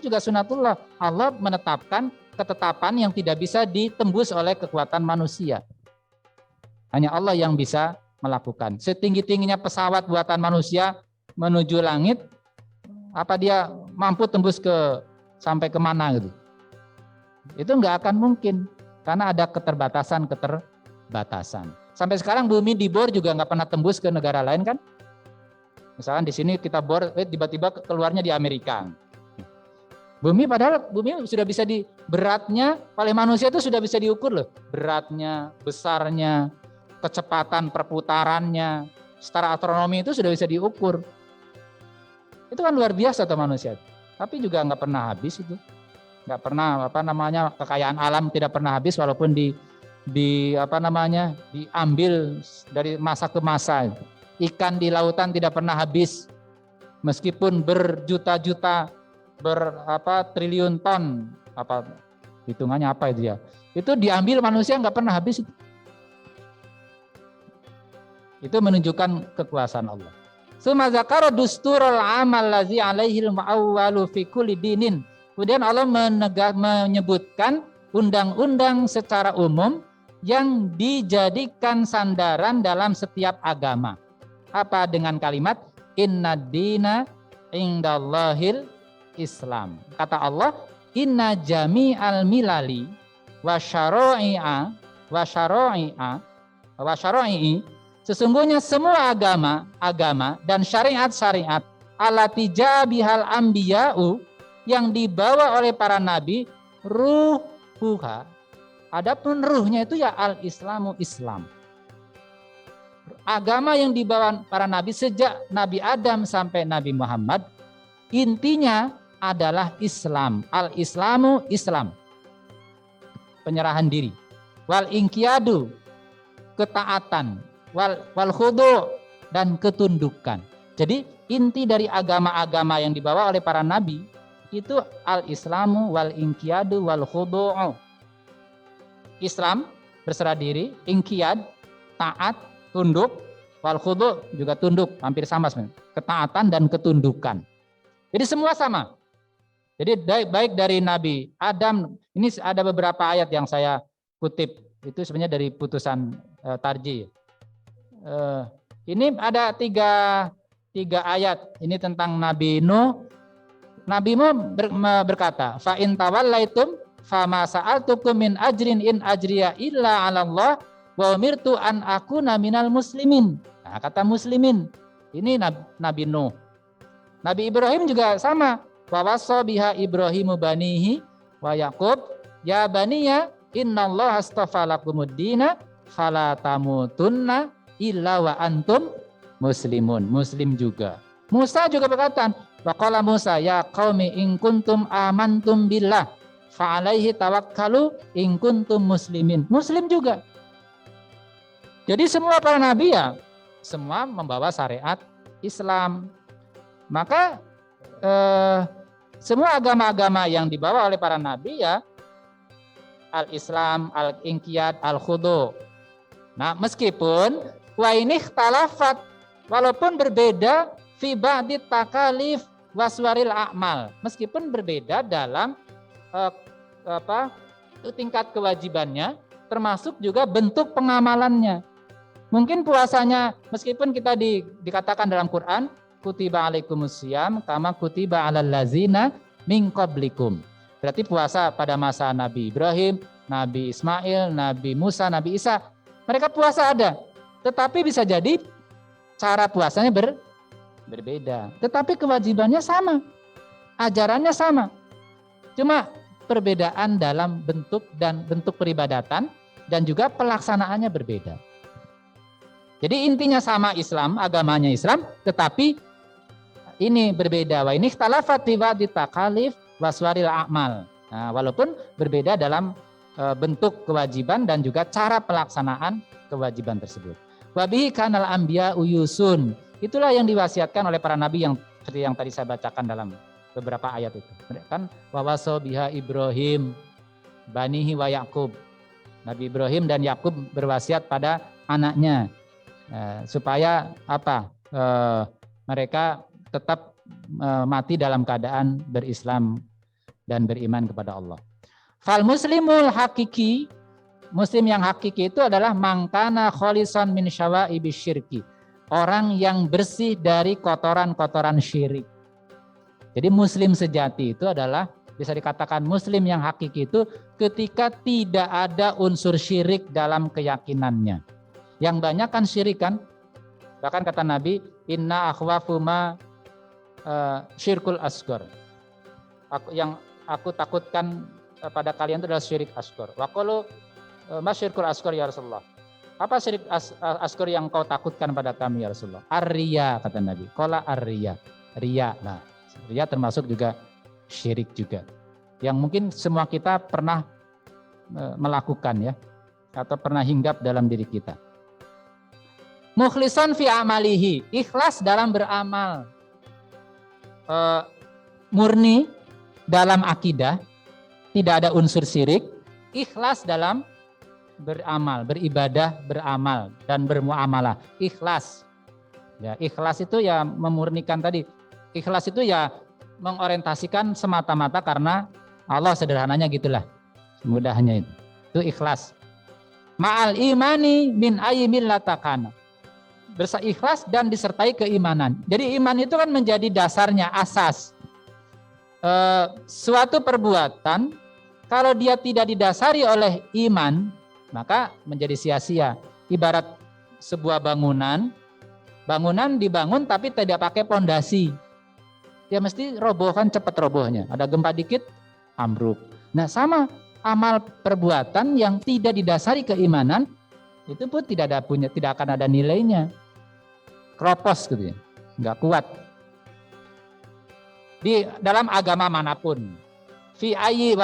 juga sunnatullah. Allah menetapkan ketetapan yang tidak bisa ditembus oleh kekuatan manusia. Hanya Allah yang bisa melakukan. Setinggi-tingginya pesawat buatan manusia menuju langit, apa dia mampu tembus sampai kemana gitu? Itu nggak akan mungkin karena ada keterbatasan. Sampai sekarang bumi dibor juga nggak pernah tembus ke negara lain kan? Misalkan di sini kita bor, tiba-tiba keluarnya di Amerika. Padahal bumi sudah bisa beratnya oleh manusia itu sudah bisa diukur loh, beratnya, besarnya, kecepatan perputarannya, secara astronomi itu sudah bisa diukur. Itu kan luar biasa tuh manusia. Tapi juga nggak pernah habis itu. Nggak pernah kekayaan alam tidak pernah habis walaupun diambil dari masa ke masa. Ikan di lautan tidak pernah habis meskipun berjuta-juta triliun ton, hitungannya apa itu ya, itu diambil manusia nggak pernah habis. Itu menunjukkan kekuasaan Allah. Summa zakara dusturul amal lazi alaihil ma'awwalu fi kulli dinin. Kemudian Allah menyebutkan undang-undang secara umum yang dijadikan sandaran dalam setiap agama. Apa dengan kalimat inna dina indallahil Islam. Kata Allah, inna jami'al milali wa syara'i'a sesungguhnya semua agama dan syariat-syariat allati jabihal anbiya'u yang dibawa oleh para nabi ruhuha. Adapun ruhnya itu ya al-Islamu Islam. Agama yang dibawa para nabi sejak Nabi Adam sampai Nabi Muhammad intinya adalah Islam. Al-Islamu Islam. Penyerahan diri. Wal inqiyadu ketaatan. Wal khudu dan ketundukan. Jadi inti dari agama-agama yang dibawa oleh para nabi itu al-Islamu wal inqiyadu wal khudu'u. Islam berserah diri, inqiyad taat, tunduk, wal khudu juga tunduk, hampir sama sebenarnya. Ketaatan dan ketundukan. Jadi semua sama. Jadi baik dari Nabi Adam, ini ada beberapa ayat yang saya kutip, itu sebenarnya dari putusan Tarji. Ini ada tiga ayat, ini tentang Nabi Nuh. Nabi Nuh berkata, fa in tawallaitum fama sa'altukum min ajrin in ajriya illa 'ala Allah wa umirtu an akuna minal muslimin. Nah, kata muslimin, ini Nabi Nuh. Nabi Ibrahim juga sama. Wa wassa biha Ibrahimu banihi wa Yaqub ya baniya innallaha astafa lakumud dina fala tamutunna illa wa antum muslimun. Muslim juga. Musa juga berkata, wa qala Musa ya qaumi in kuntum amantum billah fa alaihi tawakkalu in kuntum muslimin. Muslim juga. Jadi semua para nabi ya semua membawa syariat Islam. Maka semua agama-agama yang dibawa oleh para nabi ya al-Islam, al-inqiyad, al-khudu. Nah, meskipun wa ini ikhtalafat, walaupun berbeda fi ba'di takalif waswaril a'mal, meskipun berbeda dalam tingkat kewajibannya, termasuk juga bentuk pengamalannya. Mungkin puasanya, meskipun kita dikatakan dalam Quran, kutiba alaikumusiyam kama kutiba alal lazina min qablikum. Berarti puasa pada masa Nabi Ibrahim, Nabi Ismail, Nabi Musa, Nabi Isa. Mereka puasa ada. Tetapi bisa jadi cara puasanya berbeda. Tetapi kewajibannya sama. Ajarannya sama. Cuma perbedaan dalam bentuk dan bentuk peribadatan dan juga pelaksanaannya berbeda. Jadi intinya sama Islam, agamanya Islam, tetapi ini berbeda. Wa ini ikhtalafat fi ba'di takalif waswaril a'mal. Nah, walaupun berbeda dalam bentuk kewajiban dan juga cara pelaksanaan kewajiban tersebut. Wa bihi kanal anbiya uyusun. Itulah yang diwasiatkan oleh para nabi yang seperti yang tadi saya bacakan dalam beberapa ayat itu. Kan wawaso biha Ibrahim banihi wa Yaqub. Nabi Ibrahim dan Yakub berwasiat pada anaknya supaya apa? Mereka tetap mati dalam keadaan berislam dan beriman kepada Allah. Fal muslimul hakiki, muslim yang hakiki itu adalah mangkana kholisan min syawaibi syirki. Orang yang bersih dari kotoran-kotoran syirik. Jadi muslim sejati itu adalah bisa dikatakan muslim yang hakiki itu ketika tidak ada unsur syirik dalam keyakinannya. Yang banyak kan syirik kan. Bahkan kata Nabi, inna akhwafu ma syirkul asghar. Yang aku takutkan pada kalian itu adalah syirik asghar. Wa qalu ma syirkul asghar ya Rasulullah. Apa syirik asghar yang kau takutkan pada kami ya Rasulullah? Ar-riya kata Nabi. Qala ar-riya. Riya. Nah, riya termasuk juga syirik juga. Yang mungkin semua kita pernah melakukan ya atau pernah hinggap dalam diri kita. Mukhlisan fi amalihi, ikhlas dalam beramal. Murni dalam akidah, tidak ada unsur syirik, ikhlas dalam beramal, beribadah, beramal dan bermuamalah. Ikhlas. Ya, ikhlas itu ya memurnikan tadi. Ikhlas itu ya mengorientasikan semata-mata karena Allah, sederhananya gitulah. Mudahnya itu. Itu ikhlas. Ma'al imani min ayyi millatakana. Berikhlas dan disertai keimanan. Jadi iman itu kan menjadi dasarnya, asas. Suatu perbuatan kalau dia tidak didasari oleh iman, maka menjadi sia-sia. Ibarat sebuah bangunan dibangun tapi tidak pakai pondasi. Ya mesti roboh kan, cepat robohnya. Ada gempa dikit, ambruk. Nah sama amal perbuatan yang tidak didasari keimanan, itu pun tidak akan ada nilainya. Kropos gitu ya, nggak kuat. Di dalam agama manapun, fi ayyi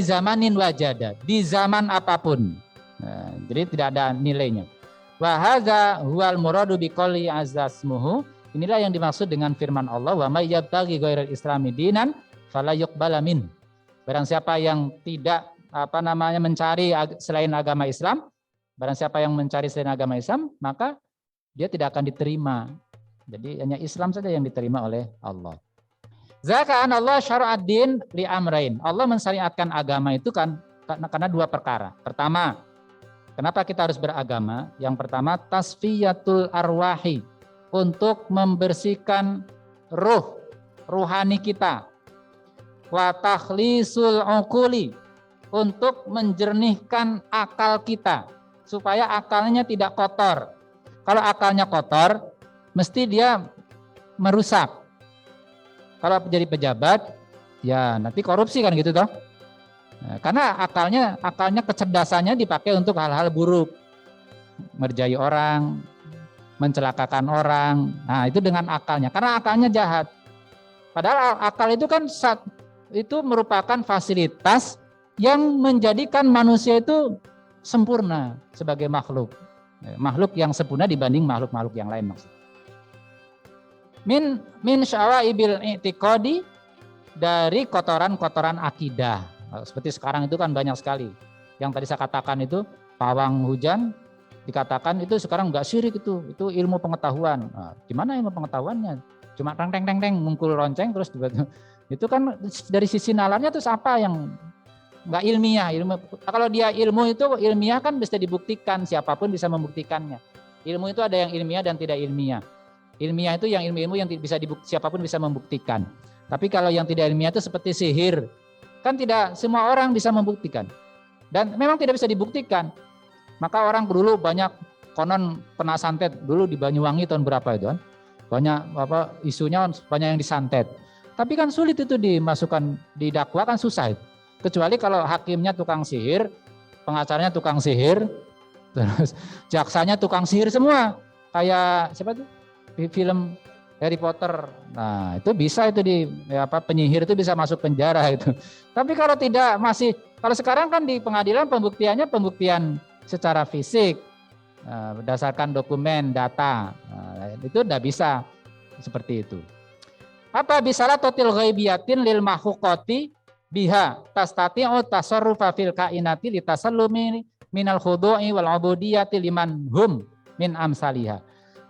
zamanin wajada, di zaman apapun. Nah, jadi tidak ada nilainya. Wa hadza huwal muradu biqouli azasmuhu. Inilah yang dimaksud dengan firman Allah, wa may yabtaghi ghairal islami dinan fala yuqbala min. Barang siapa yang tidak mencari selain agama Islam, barang siapa yang mencari selain agama Islam, maka dia tidak akan diterima. Jadi hanya Islam saja yang diterima oleh Allah. Zaka'an Allah syara'ad din li amrain. Allah mensyariatkan agama itu kan karena dua perkara. Pertama, kenapa kita harus beragama? Yang pertama, tasfiyatul arwahi, untuk membersihkan ruhani kita. Wa takhlisul uquli, untuk menjernihkan akal kita supaya akalnya tidak kotor. Kalau akalnya kotor, mesti dia merusak. Kalau jadi pejabat, ya nanti korupsi kan gitu toh. Nah, karena akalnya kecerdasannya dipakai untuk hal-hal buruk. Merjai orang, mencelakakan orang. Nah, itu dengan akalnya. Karena akalnya jahat. Padahal akal itu kan itu merupakan fasilitas yang menjadikan manusia itu sempurna sebagai makhluk. Makhluk yang sempurna dibanding makhluk-makhluk yang lain maksudnya. Min syawaibil i'tiqadi, dari kotoran-kotoran akidah. Seperti sekarang itu kan banyak sekali. Yang tadi saya katakan itu pawang hujan dikatakan itu sekarang enggak syirik, itu ilmu pengetahuan. Nah, gimana ilmu pengetahuannya? Cuma teng mungkul lonceng terus itu kan dari sisi nalarnya terus apa yang enggak ilmiah? Kalau dia ilmu itu ilmiah kan bisa dibuktikan, siapapun bisa membuktikannya. Ilmu itu ada yang ilmiah dan tidak ilmiah. Ilmiah itu yang ilmu-ilmu yang bisa siapapun bisa membuktikan. Tapi kalau yang tidak ilmiah itu seperti sihir, kan tidak semua orang bisa membuktikan. Dan memang tidak bisa dibuktikan. Maka orang dulu banyak konon kena santet dulu di Banyuwangi tahun berapa itu kan? Banyak isunya banyak yang disantet. Tapi kan sulit itu dimasukkan di dakwa, kan susah itu. Kecuali kalau hakimnya tukang sihir, pengacaranya tukang sihir, terus jaksanya tukang sihir semua. Kayak siapa tuh? Film Harry Potter. Nah, itu bisa itu penyihir itu bisa masuk penjara itu. Tapi kalau tidak kalau sekarang kan di pengadilan pembuktiannya pembuktian secara fisik. Berdasarkan dokumen, data, itu tidak bisa seperti itu. Apa bisalah totil ghaibiyatin lil mahfuqati biha tastati'u tasarrufa fil kainati litasallumi minal khudu'i wal ubudiyati liman hum min amsaliha.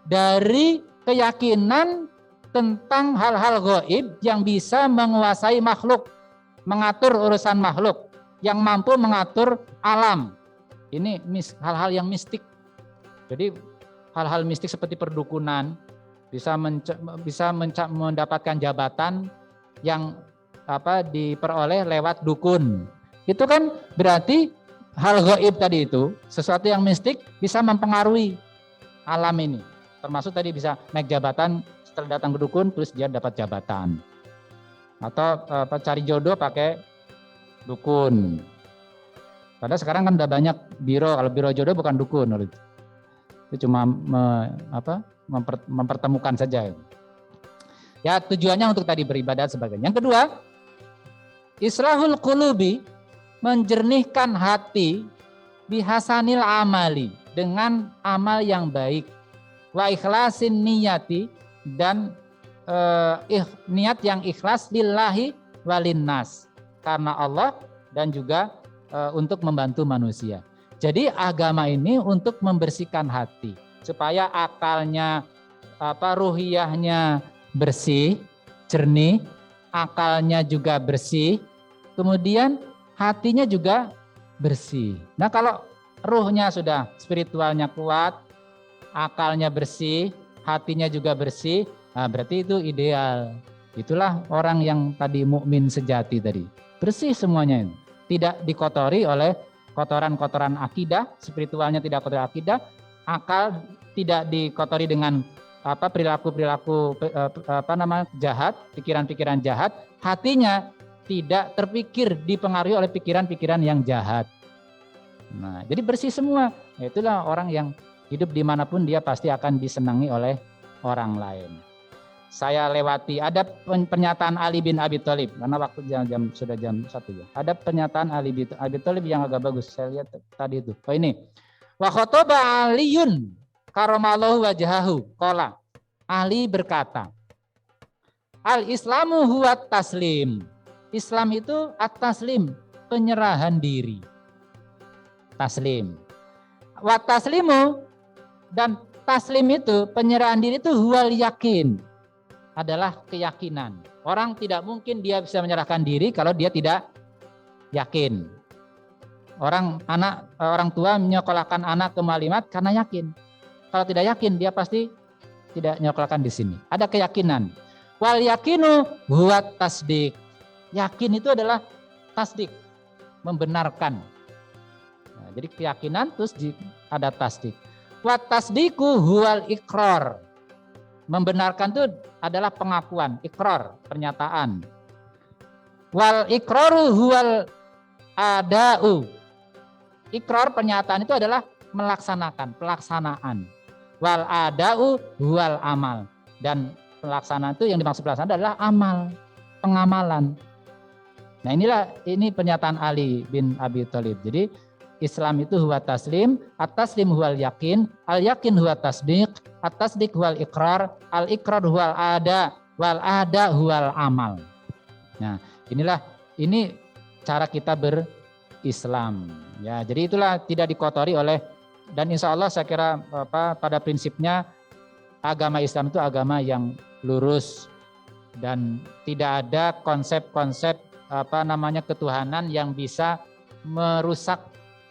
Dari keyakinan tentang hal-hal gaib yang bisa menguasai makhluk, mengatur urusan makhluk, yang mampu mengatur alam. Ini hal-hal yang mistik. Jadi hal-hal mistik seperti perdukunan bisa mendapatkan jabatan yang diperoleh lewat dukun. Itu kan berarti hal gaib tadi itu, sesuatu yang mistik bisa mempengaruhi alam ini. Termasuk tadi bisa naik jabatan setelah datang ke dukun terus dia dapat jabatan. Atau cari jodoh pakai dukun. Padahal sekarang kan udah banyak biro, kalau biro jodoh bukan dukun. Itu cuma mempertemukan saja. Ya, tujuannya untuk tadi beribadah sebagainya. Yang kedua, islahul qulubi, menjernihkan hati bihasanil amali, dengan amal yang baik. Wa ikhlasin niyati, dan niat yang ikhlas lillahi walinnas, karena Allah dan juga untuk membantu manusia. Jadi agama ini untuk membersihkan hati supaya akalnya ruhiyahnya bersih, jernih, akalnya juga bersih, kemudian hatinya juga bersih. Nah, kalau ruhnya sudah spiritualnya kuat, akalnya bersih, hatinya juga bersih, nah berarti itu ideal. Itulah orang yang tadi mukmin sejati tadi. Bersih semuanya ini. Tidak dikotori oleh kotoran-kotoran akidah, spiritualnya tidak kotori akidah, akal tidak dikotori dengan perilaku-perilaku jahat, pikiran-pikiran jahat, hatinya tidak terpikir dipengaruhi oleh pikiran-pikiran yang jahat. Nah, jadi bersih semua. Itulah orang yang hidup dimanapun dia pasti akan disenangi oleh orang lain. Saya lewati ada pernyataan Ali bin Abi Thalib karena waktu sudah jam 1 ya. Ada pernyataan Ali bin Abi Thalib yang agak bagus. Saya lihat tadi itu. Oh ini. Wa khotaba Aliyun karamallahu wajhahu qala. Ali berkata, Al-Islamu huwa taslim. Islam itu at-taslim, penyerahan diri. Taslim. Wa taslimu, dan taslim itu, penyerahan diri itu huwal yakin, adalah keyakinan. Orang tidak mungkin dia bisa menyerahkan diri kalau dia tidak yakin. Orang tua menyekolahkan anak ke Malimat karena yakin. Kalau tidak yakin dia pasti tidak menyekolahkan di sini. Ada keyakinan. Wal yakinu huwa tasdik. Yakin itu adalah tasdik, membenarkan. Nah, jadi keyakinan terus ada tasdik. Wa tasdiku huwal ikrar. Membenarkan itu adalah pengakuan, ikrar, pernyataan. Wal ikraru huwal ada'u. Ikrar, pernyataan itu adalah melaksanakan, pelaksanaan. Wal ada'u huwal amal. Dan pelaksanaan itu yang dimaksud pelaksanaan adalah amal, pengamalan. Nah, ini pernyataan Ali bin Abi Thalib. Jadi Islam itu huwa taslim, at-taslim huwal yakin, al-yakin huwa tasdiq, at-tasdiq huwal ikrar, al-ikrar huwal ada, wal ada huwal amal. Nah, ini cara kita berislam. Ya, jadi itulah tidak dikotori oleh, dan insya Allah saya kira pada prinsipnya agama Islam itu agama yang lurus dan tidak ada konsep-konsep ketuhanan yang bisa merusak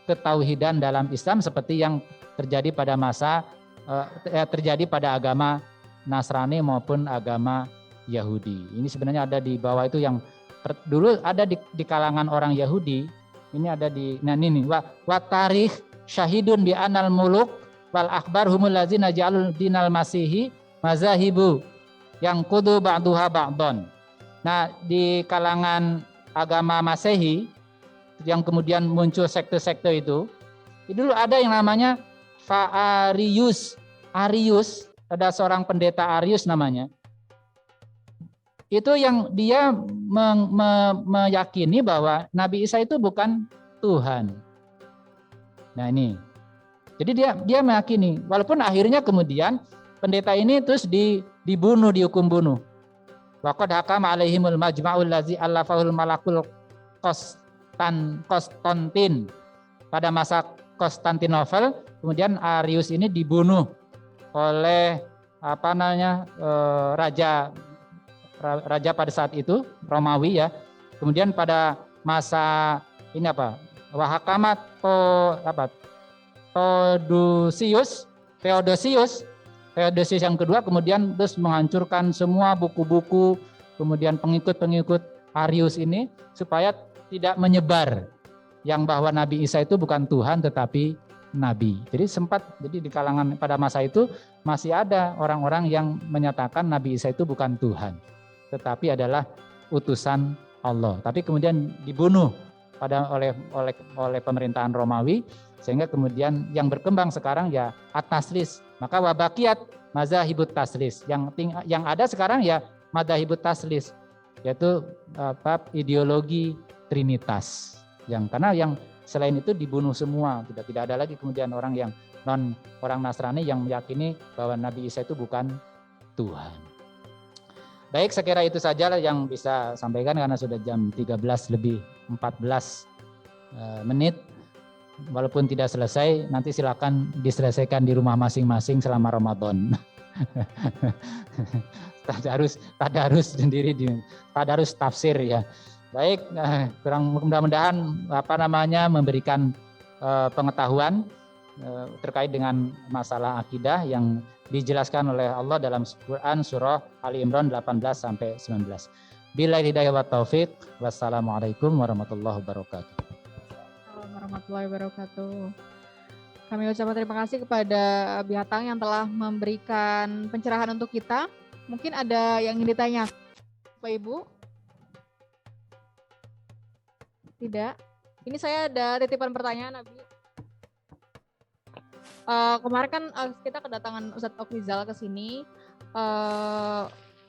ketauhidan dalam Islam seperti yang terjadi pada masa terjadi pada agama Nasrani maupun agama Yahudi. Ini sebenarnya ada di bawah itu yang dulu ada di kalangan orang Yahudi. Ini ada di ini wa tarikh syahidun bi anal muluk wal akhbar humul ladzina ja'alul dinal masihi mazahibu yang kudu ba'duha ba'don. Nah, di kalangan agama Masehi yang kemudian muncul sekte-sekte itu dulu ada yang namanya Arius, ada seorang pendeta Arius namanya. Itu yang dia meyakini bahwa Nabi Isa itu bukan Tuhan. Nah ini, jadi dia meyakini, walaupun akhirnya kemudian pendeta ini terus dibunuh, dihukum bunuh. Waqad hakama alaihimul majma'ul ladzi allafahul malakul Konstantin. Pada masa Konstantinopel, kemudian Arius ini dibunuh oleh raja pada saat itu Romawi ya. Kemudian pada masa ini Wahakamat Theodosius yang kedua kemudian terus menghancurkan semua buku-buku, kemudian pengikut-pengikut Arius ini supaya tidak menyebar yang bahwa Nabi Isa itu bukan Tuhan tetapi Nabi. Jadi di kalangan pada masa itu masih ada orang-orang yang menyatakan Nabi Isa itu bukan Tuhan, tetapi adalah utusan Allah. Tapi kemudian dibunuh oleh pemerintahan Romawi, sehingga kemudian yang berkembang sekarang ya at-taslis. Maka wabakiyat mazahibut taslis. Yang ada sekarang ya madzhabut taslis, yaitu ideologi Trinitas. Karena yang selain itu dibunuh semua, tidak ada lagi kemudian orang Nasrani yang meyakini bahwa Nabi Isa itu bukan Tuhan. Baik, saya kira itu saja yang bisa sampaikan karena sudah jam 13:14 menit. Walaupun tidak selesai, nanti silakan diselesaikan di rumah masing-masing selama Ramadan. Tadarus sendiri, tadarus tafsir ya. Baik, mudah-mudahan memberikan pengetahuan terkait dengan masalah akidah yang dijelaskan oleh Allah dalam Quran surah Ali Imran 18-19. Billahi hidayah wa taufik. Wassalamualaikum warahmatullahi wabarakatuh. Warahmatullahi wabarakatuh. Kami ucapkan terima kasih kepada Abi Hatang yang telah memberikan pencerahan untuk kita. Mungkin ada yang ingin ditanya, Bapak Ibu? Tidak. Ini saya ada titipan pertanyaan, Abi. Kemarin kan kita kedatangan Ustadz Okrizal ke sini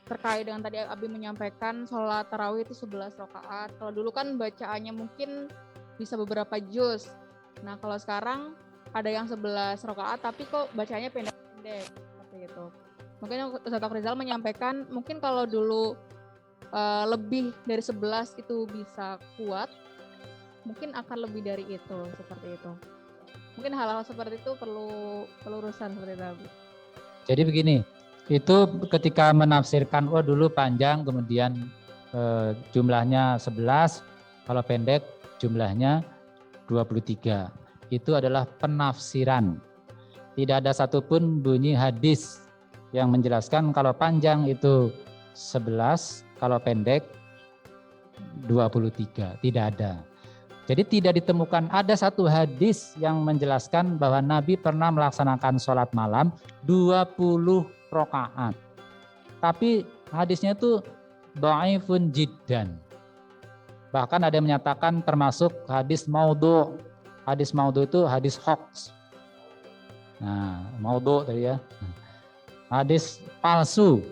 terkait dengan tadi Abi menyampaikan sholat tarawih itu 11 rakaat. Kalau dulu kan bacaannya mungkin bisa beberapa juz. Nah kalau sekarang ada yang 11 rakaat tapi kok bacanya pendek-pendek seperti itu. Mungkin Ustadz Okrizal menyampaikan mungkin kalau dulu lebih dari 11 itu bisa kuat, mungkin akan lebih dari itu, seperti itu. Mungkin hal-hal seperti itu perlu pelurusan seperti itu. Jadi begini, itu ketika menafsirkan dulu panjang kemudian jumlahnya 11, kalau pendek jumlahnya 23. Itu adalah penafsiran. Tidak ada satupun bunyi hadis yang menjelaskan kalau panjang itu 11, kalau pendek 23. Tidak ada. Jadi tidak ditemukan ada satu hadis yang menjelaskan bahwa Nabi pernah melaksanakan sholat malam 20 rakaat. Tapi hadisnya itu dhaifun jiddan. Bahkan ada yang menyatakan termasuk hadis maudhu. Hadis maudhu itu hadis hoax. Nah, maudhu tadi ya. Hadis palsu.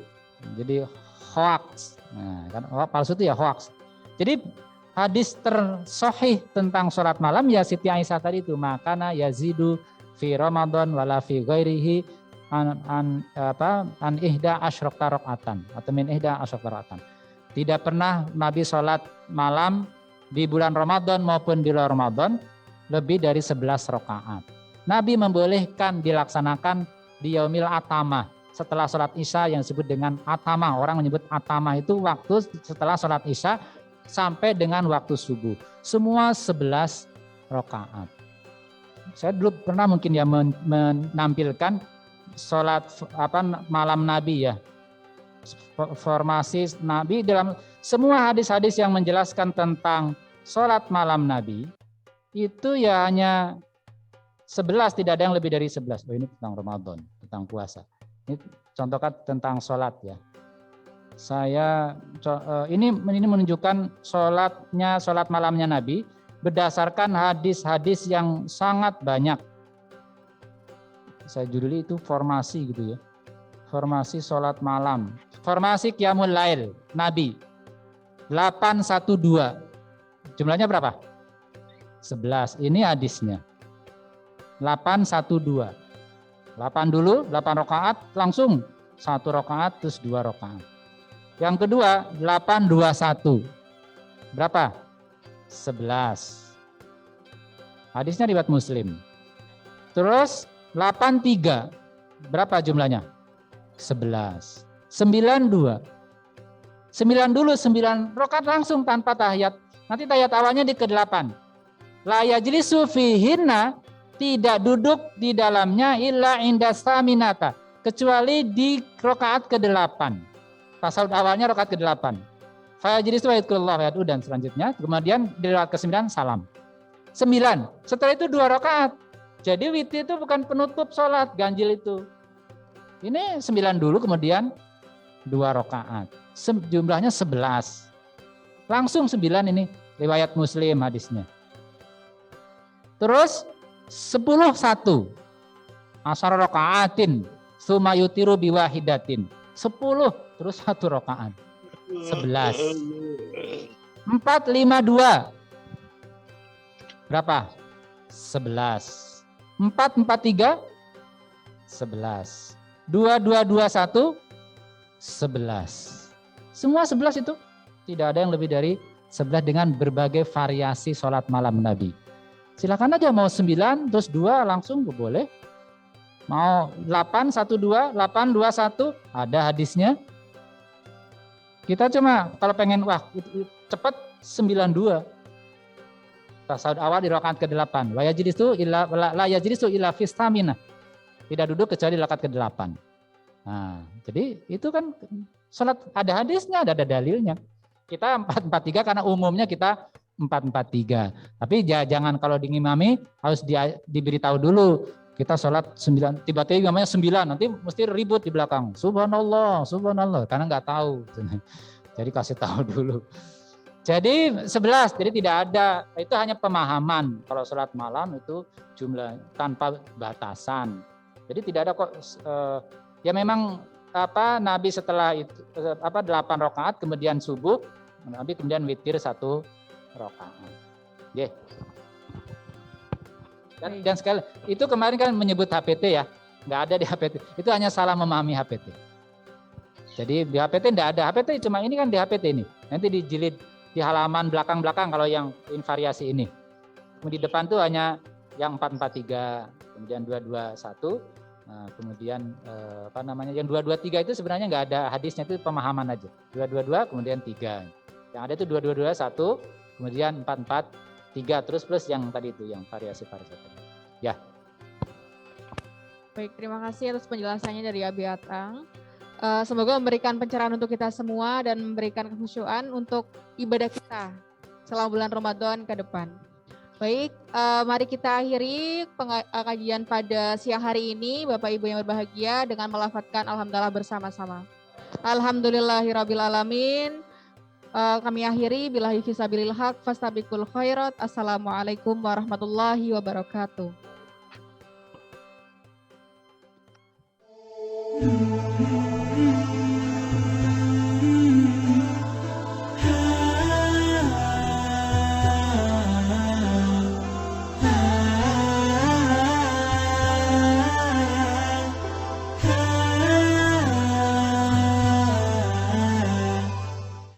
Jadi hoax. Nah, kan palsu itu ya hoax. Jadi hadis tersahih tentang sholat malam ya Siti Aisyah tadi itu, makana yazidu fi Ramadan wala fi ghairihi an ihda asyraqta rakaatan atau min ihda asyraqta rakaatan. Tidak pernah Nabi sholat malam di bulan Ramadan maupun di luar Ramadan lebih dari 11 rakaat. Nabi membolehkan dilaksanakan di yaumil atama setelah sholat isya yang disebut dengan atama. Orang menyebut atama itu waktu setelah sholat isya sampai dengan waktu subuh. Semua 11 rakaat. Saya dulu pernah mungkin ya menampilkan sholat malam Nabi ya. Formasi Nabi dalam semua hadis-hadis yang menjelaskan tentang sholat malam Nabi itu ya hanya 11, tidak ada yang lebih dari 11. Oh, ini tentang Ramadan, tentang puasa. Ini contohkan tentang sholat ya. Ini menunjukkan sholat malamnya Nabi berdasarkan hadis-hadis yang sangat banyak. Saya judulnya itu formasi gitu ya. Formasi sholat malam. Formasi Qiyamul Lail Nabi 812. Jumlahnya berapa? 11. Ini hadisnya. 812. 8 dulu, 8 rakaat langsung 1 rakaat terus 2 rakaat. Yang kedua 821. Berapa? 11. Hadisnya riwayat Muslim. Terus 83. Berapa jumlahnya? 11. 92. 9 dulu 9 rakaat langsung tanpa tahiyat. Nanti tahiyat awalnya di ke-8. La yajlisu fihinna, tidak duduk di dalamnya illa inda saminata, kecuali di rakaat ke-8. Tasawuf awalnya rakaat ke-8. Fa yajlisu wa yadhkurullah dan selanjutnya kemudian di rakaat ke-9 salam. 9. Setelah itu 2 rakaat. Jadi witir itu bukan penutup sholat, ganjil itu. Ini 9 dulu kemudian 2 rakaat. Jumlahnya 11. Langsung 9 ini riwayat Muslim hadisnya. Terus 10 1. Asyara rakaatin tsumma yutiru biwahidatin. 10 terus 1 rakaat. 11. 4 5 2. Berapa? 11. 4 4 3 11. 2 2 2 1 11. Semua 11 itu. Tidak ada yang lebih dari 11 dengan berbagai variasi sholat malam Nabi. Silakan aja mau 9 terus 2 langsung boleh. Mau 8 1 2, 8 2 1 ada hadisnya. Kita cuma kalau pengen cepat 92. Tasawuf awal di rakaat ke-8. Wa yajlisu illa la yajlisu illa fi stamina. Tidak duduk kecuali di rakaat ke-8. Nah, jadi itu kan sholat ada hadisnya, ada dalilnya. Kita 443 karena umumnya kita 443. Tapi jangan kalau ngimami harus diberitahu dulu. Kita sholat 9, tiba-tiba namanya 9, nanti mesti ribut di belakang. Subhanallah, subhanallah, karena nggak tahu. Jadi kasih tahu dulu. Jadi 11, jadi tidak ada, itu hanya pemahaman. Kalau sholat malam itu jumlah tanpa batasan. Jadi tidak ada kok, ya memang Nabi setelah itu 8 rakaat kemudian subuh, Nabi kemudian witir 1 rakaat. Yeah. Dan sekali itu kemarin kan menyebut HPT ya, nggak ada di HPT. Itu hanya salah memahami HPT. Jadi di HPT nggak ada, HPT cuma ini kan di HPT ini. Nanti di jilid di halaman belakang-belakang kalau yang invariasi ini. Kemudian di depan tuh hanya yang 443, kemudian 221. Nah, kemudian yang 223 itu sebenarnya nggak ada hadisnya, itu pemahaman aja. 222 kemudian 3. Yang ada itu 2221 kemudian 443 terus plus yang tadi itu yang variasi-variasi. Ya. Baik, terima kasih atas penjelasannya dari Abi Atang. Semoga memberikan pencerahan untuk kita semua dan memberikan kekhusyuan untuk ibadah kita selama bulan Ramadan ke depan. Baik, mari kita akhiri kajian pada siang hari ini, Bapak Ibu yang berbahagia, dengan melafadzkan alhamdulillah bersama-sama. Alhamdulillahirabbil alamin. Kami akhiri billahi fisabilil haq fastabiqul khairat. Assalamualaikum warahmatullahi wabarakatuh.